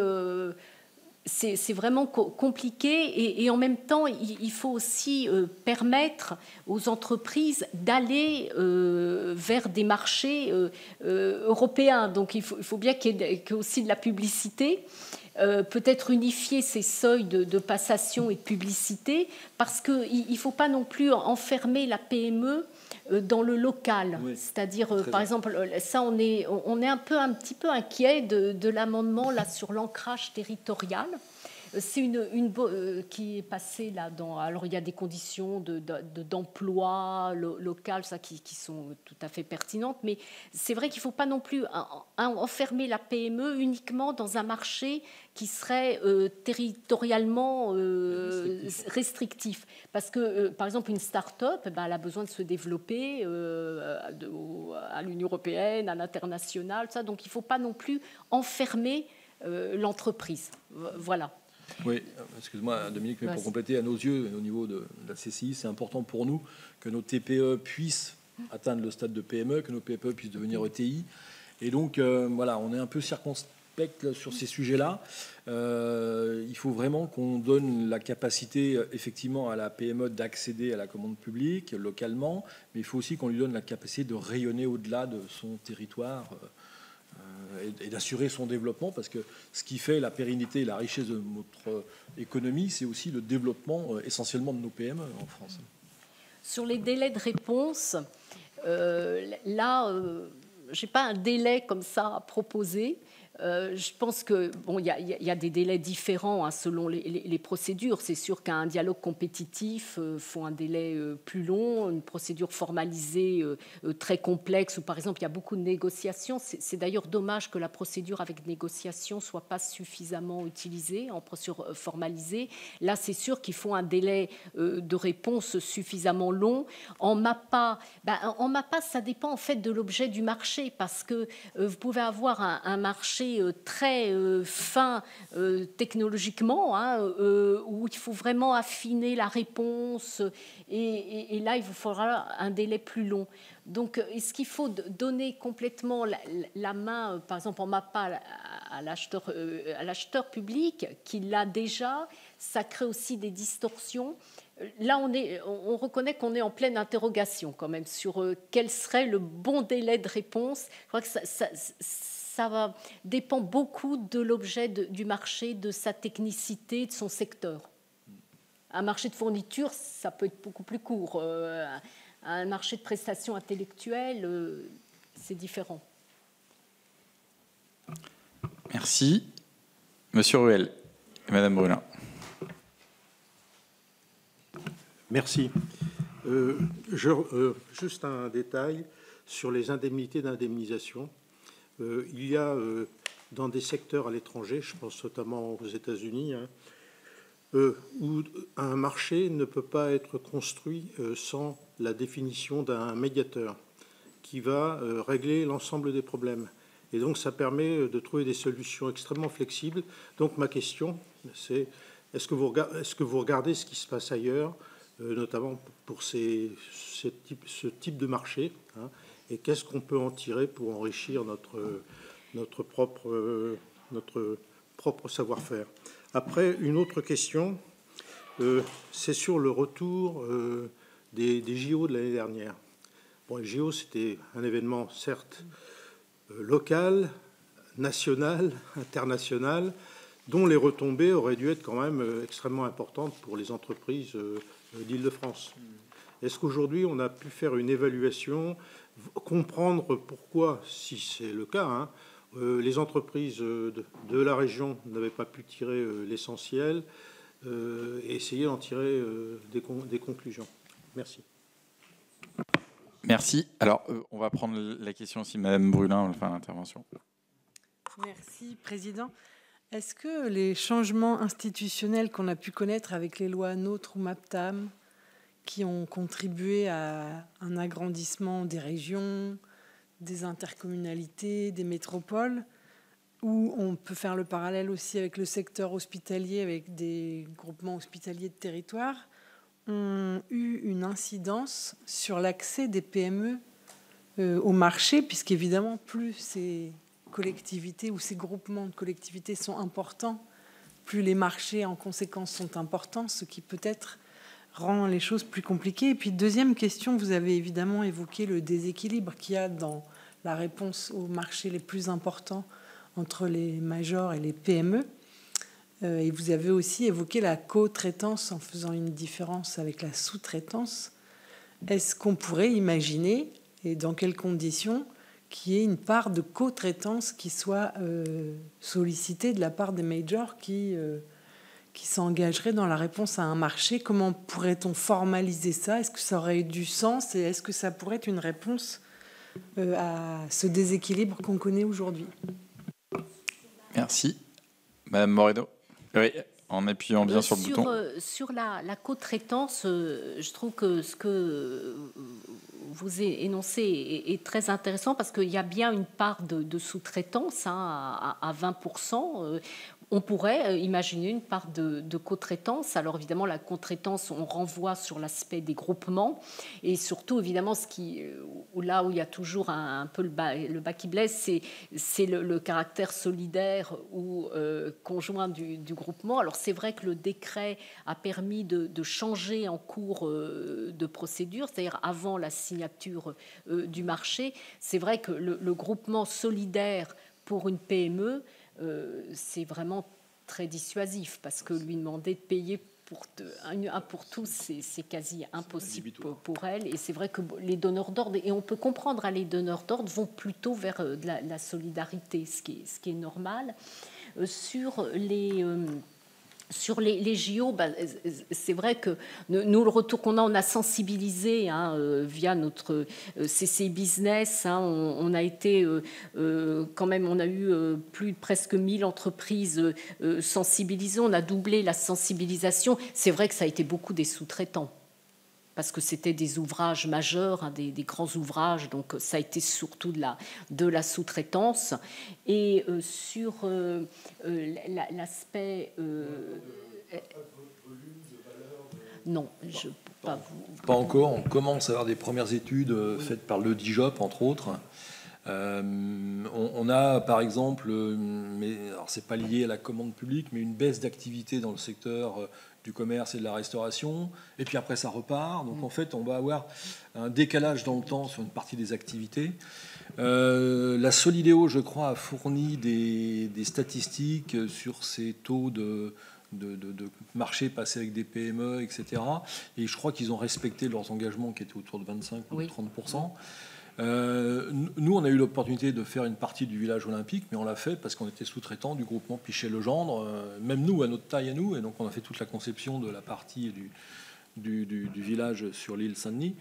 [SPEAKER 3] vraiment compliqué et en même temps, il faut aussi permettre aux entreprises d'aller vers des marchés européens. Donc il faut bien qu'il y ait aussi de la publicité. Peut-être unifier ces seuils de passation et de publicité, parce qu'il ne faut pas non plus enfermer la PME dans le local. Oui, c'est-à-dire, par exemple, ça, on est un petit peu inquiet de l'amendement là, sur l'ancrage territorial. C'est qui est passé là dans. Alors il y a des conditions d'emploi local, ça qui sont tout à fait pertinentes, mais c'est vrai qu'il ne faut pas non plus enfermer la PME uniquement dans un marché qui serait territorialement restrictif, parce que par exemple une start-up, elle a besoin de se développer à l'Union européenne, à l'international, ça. Donc il ne faut pas non plus enfermer l'entreprise. Voilà.
[SPEAKER 2] Oui, excuse-moi Dominique, mais pour compléter, à nos yeux, au niveau de la CCI, c'est important pour nous que nos TPE puissent atteindre le stade de PME, que nos PME puissent devenir ETI. Et donc, voilà, on est un peu spectre sur ces sujets-là. Il faut vraiment qu'on donne la capacité, effectivement, à la PME d'accéder à la commande publique localement, mais il faut aussi qu'on lui donne la capacité de rayonner au-delà de son territoire et d'assurer son développement, parce que ce qui fait la pérennité et la richesse de notre économie, c'est aussi le développement essentiellement de nos PME en France.
[SPEAKER 3] Sur les délais de réponse, là, je n'ai pas un délai comme ça à proposer. Je pense que bon, il y a des délais différents hein, selon les procédures. C'est sûr qu'un dialogue compétitif faut un délai plus long, une procédure formalisée très complexe où par exemple il y a beaucoup de négociations. C'est d'ailleurs dommage que la procédure avec négociation soit pas suffisamment utilisée en procédure formalisée. Là, c'est sûr qu'il faut un délai de réponse suffisamment long. En MAPA, ça dépend en fait de l'objet du marché parce que vous pouvez avoir un marché très fin technologiquement, hein, où il faut vraiment affiner la réponse et là il vous faudra un délai plus long. Donc est-ce qu'il faut donner complètement la main, par exemple en MAPA, à l'acheteur public qui l'a déjà? Ça crée aussi des distorsions. Là, on reconnaît qu'on est en pleine interrogation quand même sur quel serait le bon délai de réponse. Je crois que ça dépend beaucoup de l'objet du marché, de sa technicité, de son secteur. Un marché de fourniture, ça peut être beaucoup plus court. Un marché de prestations intellectuelles, c'est différent.
[SPEAKER 1] Merci. Monsieur Ruel et Madame Brulin.
[SPEAKER 5] Merci. Juste un détail sur les indemnités d'indemnisation. Il y a dans des secteurs à l'étranger, je pense notamment aux États-Unis, hein, où un marché ne peut pas être construit sans la définition d'un médiateur qui va régler l'ensemble des problèmes. Et donc ça permet de trouver des solutions extrêmement flexibles. Donc ma question, c'est est-ce que vous regardez ce qui se passe ailleurs, notamment pour ce type de marché, hein, et qu'est-ce qu'on peut en tirer pour enrichir notre propre savoir-faire. Après, une autre question, c'est sur le retour des JO de l'année dernière. Bon, les JO, c'était un événement, certes, local, national, international, dont les retombées auraient dû être quand même extrêmement importantes pour les entreprises d'Île-de-France. Est-ce qu'aujourd'hui, on a pu faire une évaluation, comprendre pourquoi, si c'est le cas, hein, les entreprises de la région n'avaient pas pu tirer l'essentiel et essayer d'en tirer des conclusions. Merci.
[SPEAKER 1] Merci. Alors, on va prendre la question aussi, Madame Brulin, enfin l'intervention.
[SPEAKER 6] Merci, Président. Est-ce que les changements institutionnels qu'on a pu connaître avec les lois NOTRe ou MAPTAM, qui ont contribué à un agrandissement des régions, des intercommunalités, des métropoles, où on peut faire le parallèle aussi avec le secteur hospitalier, avec des groupements hospitaliers de territoire, ont eu une incidence sur l'accès des PME au marché, puisqu'évidemment, plus ces collectivités ou ces groupements de collectivités sont importants, plus les marchés en conséquence sont importants, ce qui peut-être rend les choses plus compliquées. Et puis, deuxième question, vous avez évidemment évoqué le déséquilibre qu'il y a dans la réponse aux marchés les plus importants entre les majors et les PME. Et vous avez aussi évoqué la co-traitance en faisant une différence avec la sous-traitance. Est-ce qu'on pourrait imaginer, et dans quelles conditions, qu'il y ait une part de co-traitance qui soit sollicitée de la part des majors qui s'engageraient dans la réponse à un marché? Comment pourrait-on formaliser ça? Est-ce que ça aurait eu du sens? Et est-ce que ça pourrait être une réponse à ce déséquilibre qu'on connaît aujourd'hui?
[SPEAKER 1] Merci. Madame Moreno. Oui, en appuyant bien sur le bouton.
[SPEAKER 3] Sur la co-traitance, je trouve que ce que vous énoncez est très intéressant parce qu'il y a bien une part de sous-traitance, hein, à 20%. On pourrait imaginer une part de co-traitance. Alors évidemment, la co-traitance, on renvoie sur l'aspect des groupements et surtout, évidemment, là où il y a toujours un peu le bas qui blesse, c'est le caractère solidaire ou conjoint du groupement. Alors c'est vrai que le décret a permis de changer en cours de procédure, c'est-à-dire avant la signature du marché. C'est vrai que le groupement solidaire pour une PME, c'est vraiment très dissuasif parce que lui demander de payer un pour tous, c'est quasi impossible pour elle. Et c'est vrai que les donneurs d'ordre, et on peut comprendre, les donneurs d'ordre vont plutôt vers de la solidarité, ce qui est normal. Sur les JO, c'est vrai que nous, le retour qu'on a, on a sensibilisé via notre CCI Business. On a été quand même, on a eu presque 1000 entreprises sensibilisées. On a doublé la sensibilisation. C'est vrai que ça a été beaucoup des sous-traitants, parce que c'était des ouvrages majeurs, des grands ouvrages, donc ça a été surtout de la sous-traitance. Et sur l'aspect... non, je ne peux pas vous...
[SPEAKER 2] Pas encore, on commence à avoir des premières études faites par le DIJOP, entre autres. On a, par exemple, mais alors c'est pas lié à la commande publique, mais une baisse d'activité dans le secteur du commerce et de la restauration, et puis après ça repart. Donc en fait, on va avoir un décalage dans le temps sur une partie des activités. La Solidéo, je crois, a fourni des statistiques sur ces taux de marché passé avec des PME, etc. Et je crois qu'ils ont respecté leurs engagements qui étaient autour de 25 ou 30%. Nous, on a eu l'opportunité de faire une partie du village olympique, mais on l'a fait parce qu'on était sous-traitant du groupement Pichet-Legendre, même nous, à notre taille à nous, et donc on a fait toute la conception de la partie du village sur l'île Saint-Denis.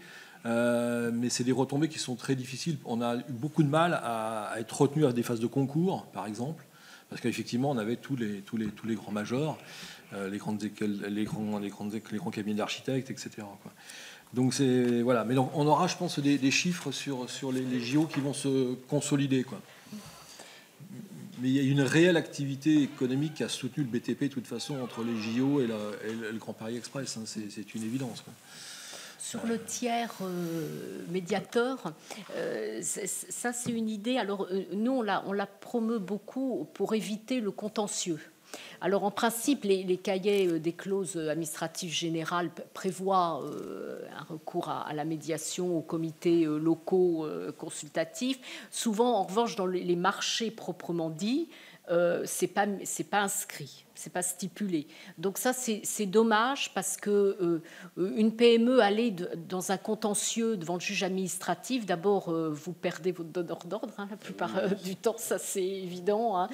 [SPEAKER 2] Mais c'est des retombées qui sont très difficiles. On a eu beaucoup de mal à être retenu à des phases de concours, par exemple, parce qu'effectivement, on avait tous les grands majors, les grands cabinets d'architectes, etc., quoi. Donc c'est voilà, mais donc on aura, je pense, des chiffres sur les JO qui vont se consolider, quoi. Mais il y a une réelle activité économique qui a soutenu le BTP de toute façon entre les JO et le Grand Paris Express, hein, c'est une évidence, quoi.
[SPEAKER 3] Sur le tiers médiateur, ça c'est une idée. Alors nous on la promeut beaucoup pour éviter le contentieux. Alors en principe, les cahiers des clauses administratives générales prévoient un recours à la médiation aux comités locaux consultatifs. Souvent, en revanche, dans les marchés proprement dits, c'est pas inscrit, c'est pas stipulé. Donc ça c'est dommage parce que une PME aller dans un contentieux devant le juge administratif, d'abord vous perdez votre donneur d'ordre, la plupart du temps, ça c'est évident,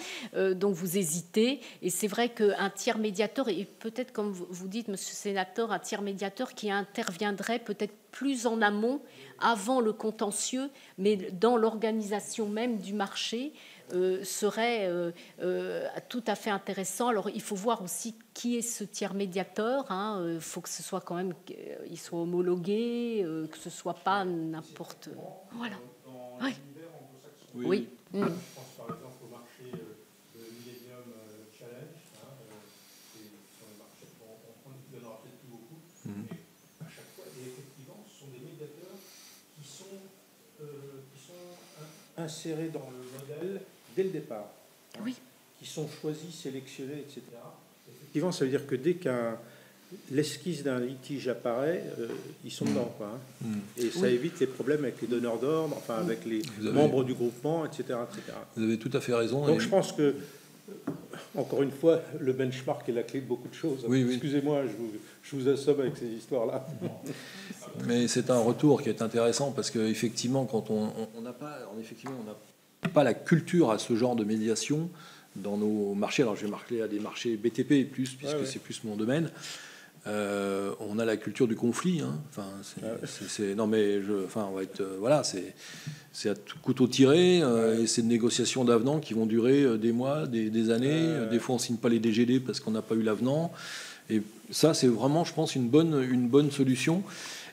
[SPEAKER 3] donc vous hésitez. Et c'est vrai qu'un tiers médiateur, et peut-être comme vous dites, monsieur le sénateur, un tiers médiateur qui interviendrait peut-être plus en amont, avant le contentieux, mais dans l'organisation même du marché, serait tout à fait intéressant. Alors il faut voir aussi qui est ce tiers médiateur. Il faut que ce soit quand même, qu'il soit homologué, que ce soit pas n'importe. Voilà. Oui. Oui.
[SPEAKER 5] Je pense par exemple au marché de Millennium Challenge. Ce sont des marchés qu'on ne donnera peut-être plus beaucoup, mais à chaque fois, et effectivement, ce sont des médiateurs qui sont insérés dans le modèle dès le départ,
[SPEAKER 3] oui,
[SPEAKER 5] qui sont choisis, sélectionnés, etc. Effectivement, ça veut dire que dès l'esquisse d'un litige apparaît, ils sont dedans, quoi, et ça évite les problèmes avec les donneurs d'ordre, enfin avec les membres du groupement, etc., etc.
[SPEAKER 2] Vous avez tout à fait raison.
[SPEAKER 5] Donc je pense que, encore une fois, le benchmark est la clé de beaucoup de choses.
[SPEAKER 2] Oui.
[SPEAKER 5] Excusez-moi, je vous assomme avec ces histoires-là.
[SPEAKER 2] Mais c'est un retour qui est intéressant parce qu'effectivement, quand on n'a pas la culture à ce genre de médiation dans nos marchés. Alors, je vais marquer à des marchés BTP puisque c'est plus mon domaine. On a la culture du conflit. Enfin, non, mais on va être c'est à tout couteau tiré et c'est des négociations d'avenant qui vont durer des mois, des années. Des fois, on signe pas les DGD parce qu'on n'a pas eu l'avenant. Et ça, c'est vraiment, je pense, une bonne solution.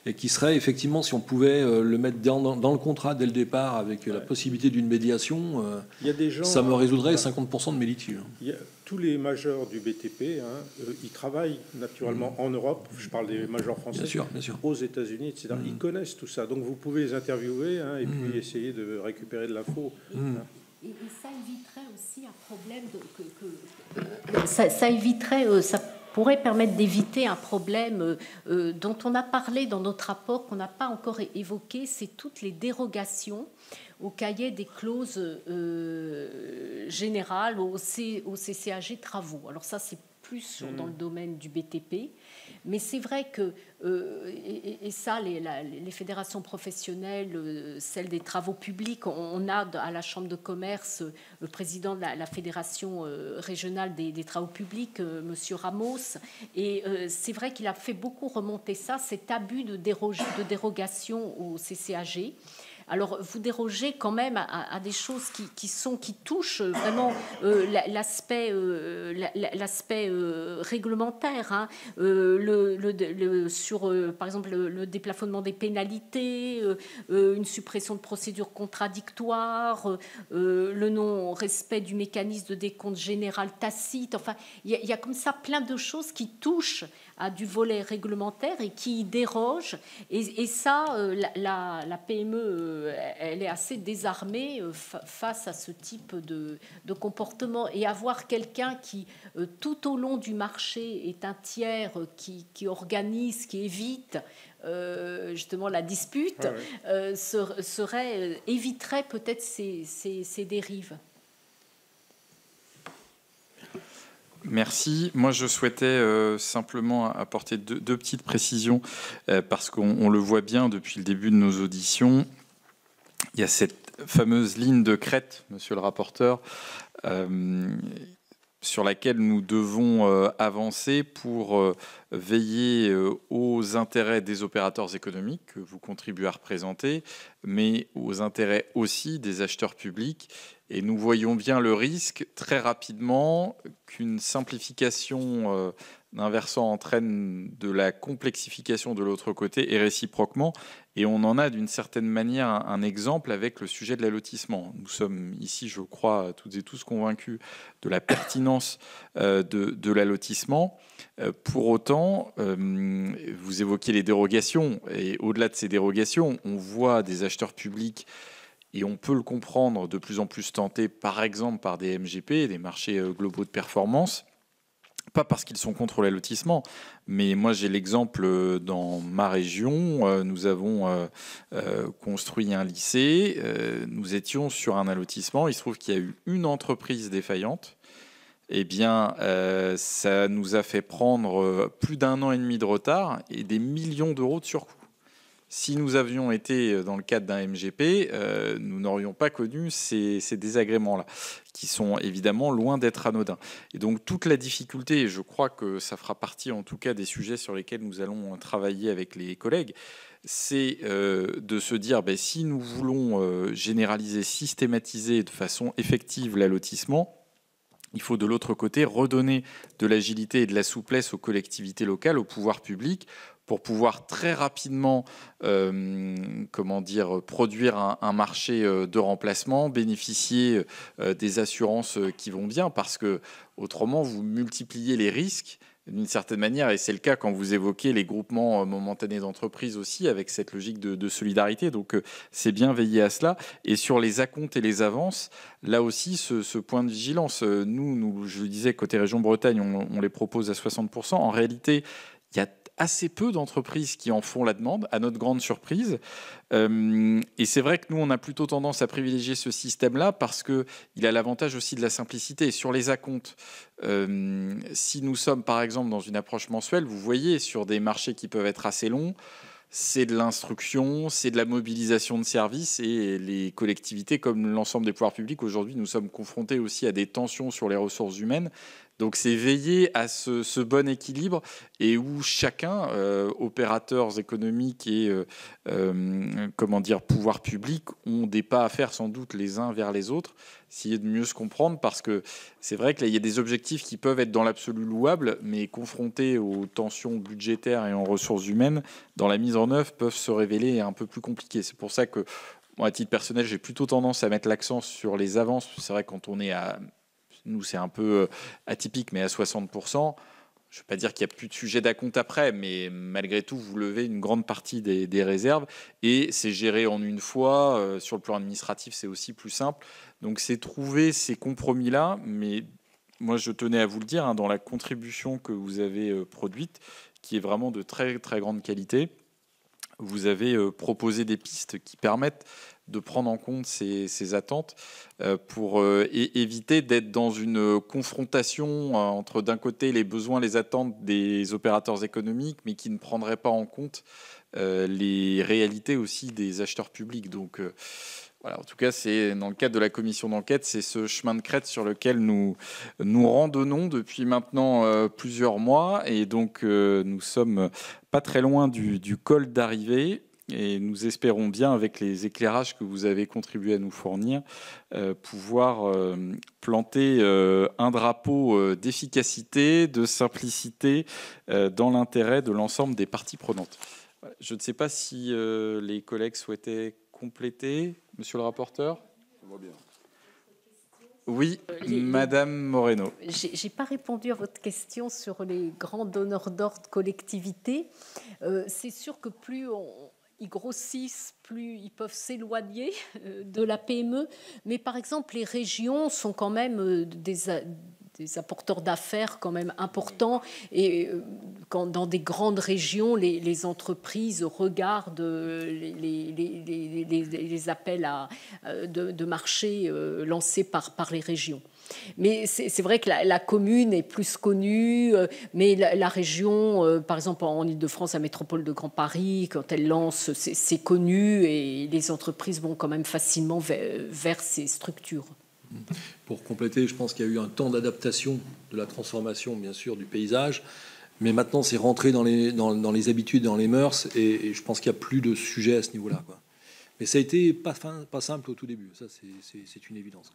[SPEAKER 2] et qui serait effectivement, si on pouvait le mettre dans le contrat dès le départ, avec la possibilité d'une médiation,
[SPEAKER 5] il y a des gens,
[SPEAKER 2] ça me résoudrait 50% de mes litiges.
[SPEAKER 5] Tous les majeurs du BTP, ils travaillent naturellement en Europe, je parle des majeurs français,
[SPEAKER 2] bien sûr.
[SPEAKER 5] aux États-Unis, etc. Ils connaissent tout ça, donc vous pouvez les interviewer et puis essayer de récupérer de l'info.
[SPEAKER 3] Et ça éviterait aussi un problème ça éviterait, ça pourrait permettre d'éviter un problème dont on a parlé dans notre rapport, qu'on n'a pas encore évoqué, c'est toutes les dérogations au cahier des clauses générales, au CCAG travaux. Alors ça, c'est plus dans le domaine du BTP, mais c'est vrai que, et ça, les fédérations professionnelles, celles des travaux publics, on a à la Chambre de commerce le président de la fédération régionale des travaux publics, Monsieur Ramos, et c'est vrai qu'il a fait beaucoup remonter ça, cet abus de dérogation au CCAG. Alors, vous dérogez quand même à des choses qui touchent vraiment l'aspect réglementaire. Hein. Par exemple, le déplafonnement des pénalités, une suppression de procédures contradictoires, le non-respect du mécanisme de décompte général tacite. Enfin, il y a comme ça plein de choses qui touchent à du volet réglementaire et qui y dérogent. Et ça, la PME, elle est assez désarmée face à ce type de comportement. Et avoir quelqu'un qui, tout au long du marché, est un tiers qui organise, qui évite justement la dispute, éviterait peut-être ces dérives.
[SPEAKER 1] Merci. Moi, je souhaitais simplement apporter deux petites précisions parce qu'on le voit bien depuis le début de nos auditions. Il y a cette fameuse ligne de crête, monsieur le rapporteur, sur laquelle nous devons avancer pour veiller aux intérêts des opérateurs économiques que vous contribuez à représenter, mais aux intérêts aussi des acheteurs publics. Et nous voyons bien le risque très rapidement qu'une simplification d'un versant entraîne de la complexification de l'autre côté et réciproquement. Et on en a d'une certaine manière un exemple avec le sujet de l'allotissement. Nous sommes ici, je crois, toutes et tous convaincus de la pertinence de l'allotissement. Pour autant, vous évoquiez les dérogations. Et au-delà de ces dérogations, on voit des acheteurs publics, et on peut le comprendre, de plus en plus tentés, par exemple, par des MGP, des marchés globaux de performance. Pas parce qu'ils sont contre l'allotissement, mais moi j'ai l'exemple dans ma région. Nous avons construit un lycée, nous étions sur un allotissement. Il se trouve qu'il y a eu une entreprise défaillante. Eh bien, ça nous a fait prendre plus d'1 an et demi de retard et des millions d'euros de surcoût. Si nous avions été dans le cadre d'un MGP, nous n'aurions pas connu ces désagréments-là, qui sont évidemment loin d'être anodins. Et donc toute la difficulté, et je crois que ça fera partie en tout cas des sujets sur lesquels nous allons travailler avec les collègues, c'est de se dire, si nous voulons généraliser, systématiser de façon effective l'allotissement, il faut de l'autre côté redonner de l'agilité et de la souplesse aux collectivités locales, au pouvoir public, pour pouvoir très rapidement produire un marché de remplacement, bénéficier des assurances qui vont bien, parce que autrement vous multipliez les risques d'une certaine manière, et c'est le cas quand vous évoquez les groupements momentanés d'entreprises aussi, avec cette logique de solidarité. Donc c'est bien veiller à cela. Et sur les acomptes et les avances, là aussi ce point de vigilance, nous je le disais, côté région Bretagne, on les propose à 60%. En réalité, il y a assez peu d'entreprises qui en font la demande, à notre grande surprise. Et c'est vrai que nous, on a plutôt tendance à privilégier ce système-là parce qu'il a l'avantage aussi de la simplicité. Et sur les acomptes, si nous sommes par exemple dans une approche mensuelle, vous voyez, sur des marchés qui peuvent être assez longs, c'est de l'instruction, c'est de la mobilisation de services, et les collectivités, comme l'ensemble des pouvoirs publics, aujourd'hui, nous sommes confrontés aussi à des tensions sur les ressources humaines. Donc c'est veiller à ce bon équilibre et où chacun, opérateurs économiques et pouvoir public, ont des pas à faire sans doute les uns vers les autres, essayer de mieux se comprendre, parce que c'est vrai que là, il y a des objectifs qui peuvent être dans l'absolu louables, mais confrontés aux tensions budgétaires et en ressources humaines, dans la mise en œuvre, peuvent se révéler un peu plus compliqués. C'est pour ça que, moi, à titre personnel, j'ai plutôt tendance à mettre l'accent sur les avances. C'est vrai, quand on est à... Nous, c'est un peu atypique, mais à 60%, je ne veux pas dire qu'il n'y a plus de sujet d'acompte après, mais malgré tout, vous levez une grande partie des réserves et c'est géré en une fois. Sur le plan administratif, c'est aussi plus simple. Donc, c'est trouver ces compromis-là. Mais moi, je tenais à vous le dire, dans la contribution que vous avez produite, qui est vraiment de très, très grande qualité, vous avez proposé des pistes qui permettent de prendre en compte ces attentes pour éviter d'être dans une confrontation entre, d'un côté, les besoins, les attentes des opérateurs économiques, mais qui ne prendraient pas en compte les réalités aussi des acheteurs publics. Donc, voilà, en tout cas, c'est dans le cadre de la commission d'enquête, c'est ce chemin de crête sur lequel nous randonnons depuis maintenant plusieurs mois. Et donc, nous sommes pas très loin du col d'arrivée. Et nous espérons bien, avec les éclairages que vous avez contribué à nous fournir, pouvoir planter un drapeau d'efficacité, de simplicité, dans l'intérêt de l'ensemble des parties prenantes. Voilà. Je ne sais pas si les collègues souhaitaient compléter, monsieur le rapporteur.
[SPEAKER 4] Ça va bien.
[SPEAKER 1] Oui, Madame Moreno.
[SPEAKER 3] J'ai pas répondu à votre question sur les grands donneurs d'ordre collectivités. C'est sûr que plus ils grossissent, plus ils peuvent s'éloigner de la PME. Mais par exemple, les régions sont quand même des apporteurs d'affaires quand même importants. Et quand dans des grandes régions, les entreprises regardent les appels de marché lancés par les régions. Mais c'est vrai que la commune est plus connue, mais la région, par exemple en Ile-de-France, la métropole de Grand Paris, quand elle lance, c'est connu et les entreprises vont quand même facilement vers ces structures.
[SPEAKER 2] Pour compléter, je pense qu'il y a eu un temps d'adaptation de la transformation, bien sûr, du paysage, mais maintenant c'est rentré dans les habitudes, dans les mœurs, et je pense qu'il n'y a plus de sujet à ce niveau-là, quoi. Mais ça a été pas simple au tout début, ça c'est une évidence.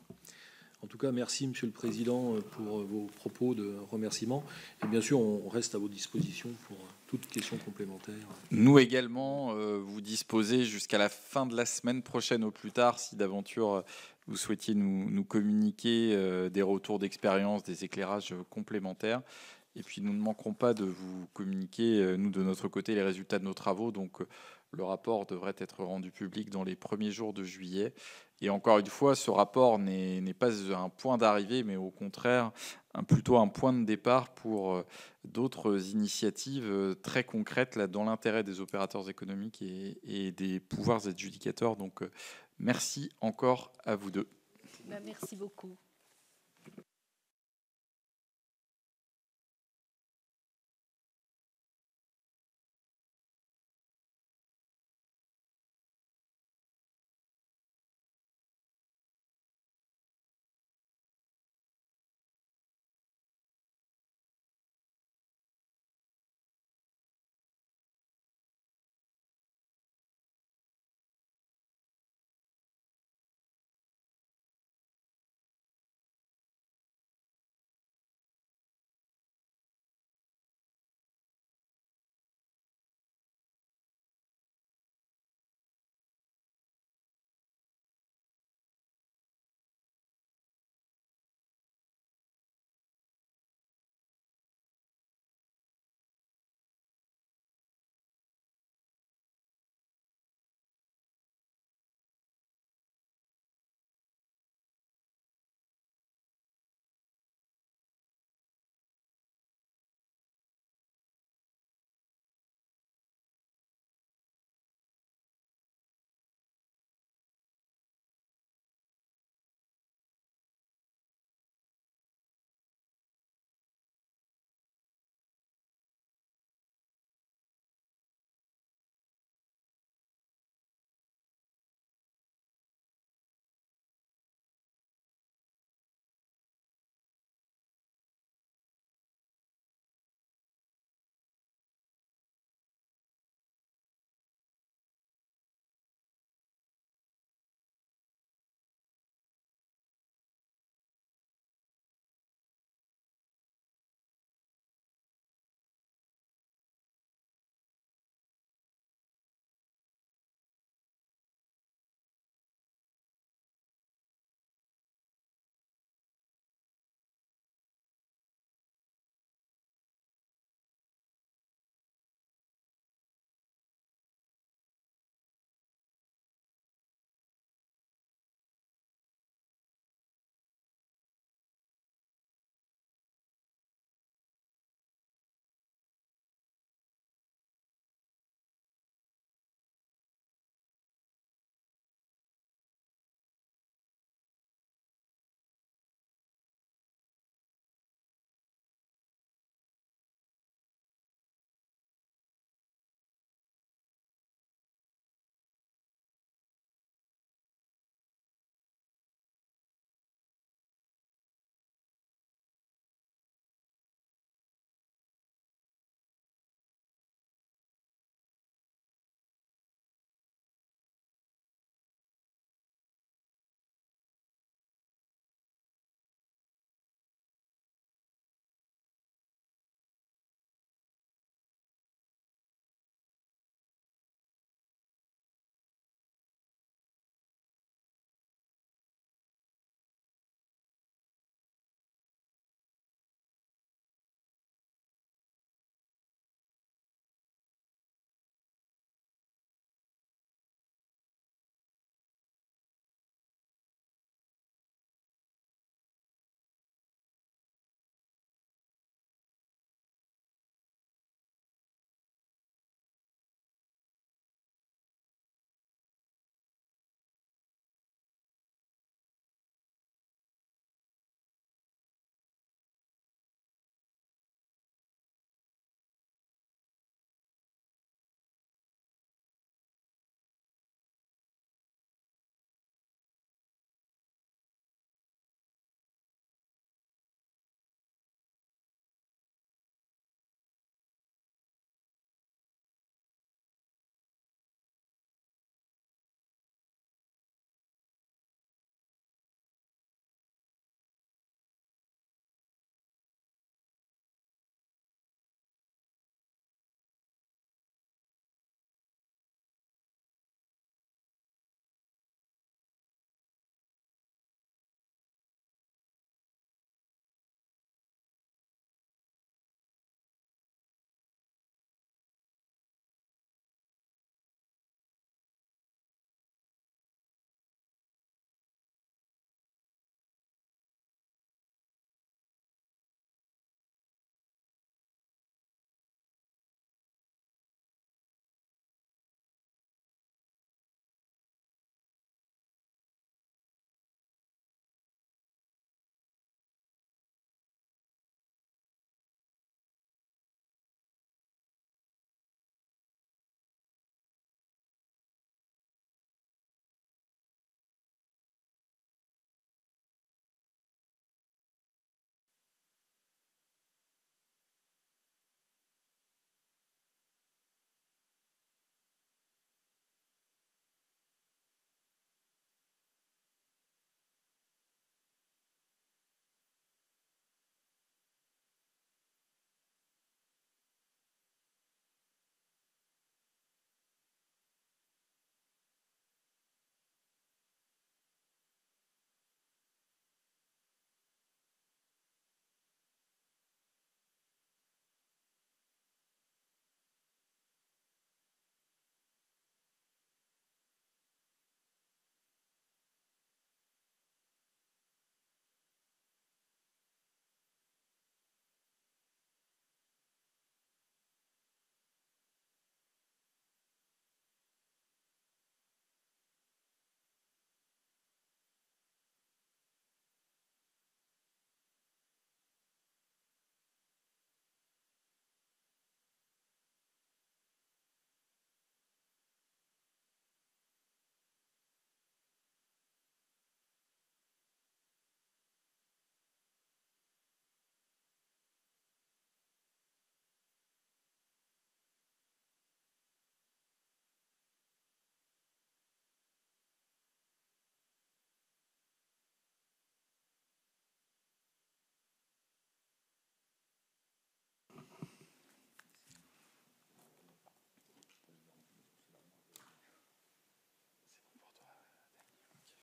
[SPEAKER 2] En tout cas, merci Monsieur le Président pour vos propos de remerciement. Et bien sûr, on reste à votre disposition pour toute question complémentaire.
[SPEAKER 1] Nous également, vous disposez jusqu'à la fin de la semaine prochaine au plus tard, si d'aventure vous souhaitiez nous communiquer des retours d'expérience, des éclairages complémentaires. Et puis, nous ne manquerons pas de vous communiquer, nous, de notre côté, les résultats de nos travaux. Donc, le rapport devrait être rendu public dans les premiers jours de juillet. Et encore une fois, ce rapport n'est pas un point d'arrivée, mais au contraire, plutôt un point de départ pour d'autres initiatives très concrètes là, dans l'intérêt des opérateurs économiques et des pouvoirs adjudicateurs. Donc, merci encore à vous deux.
[SPEAKER 3] Merci beaucoup.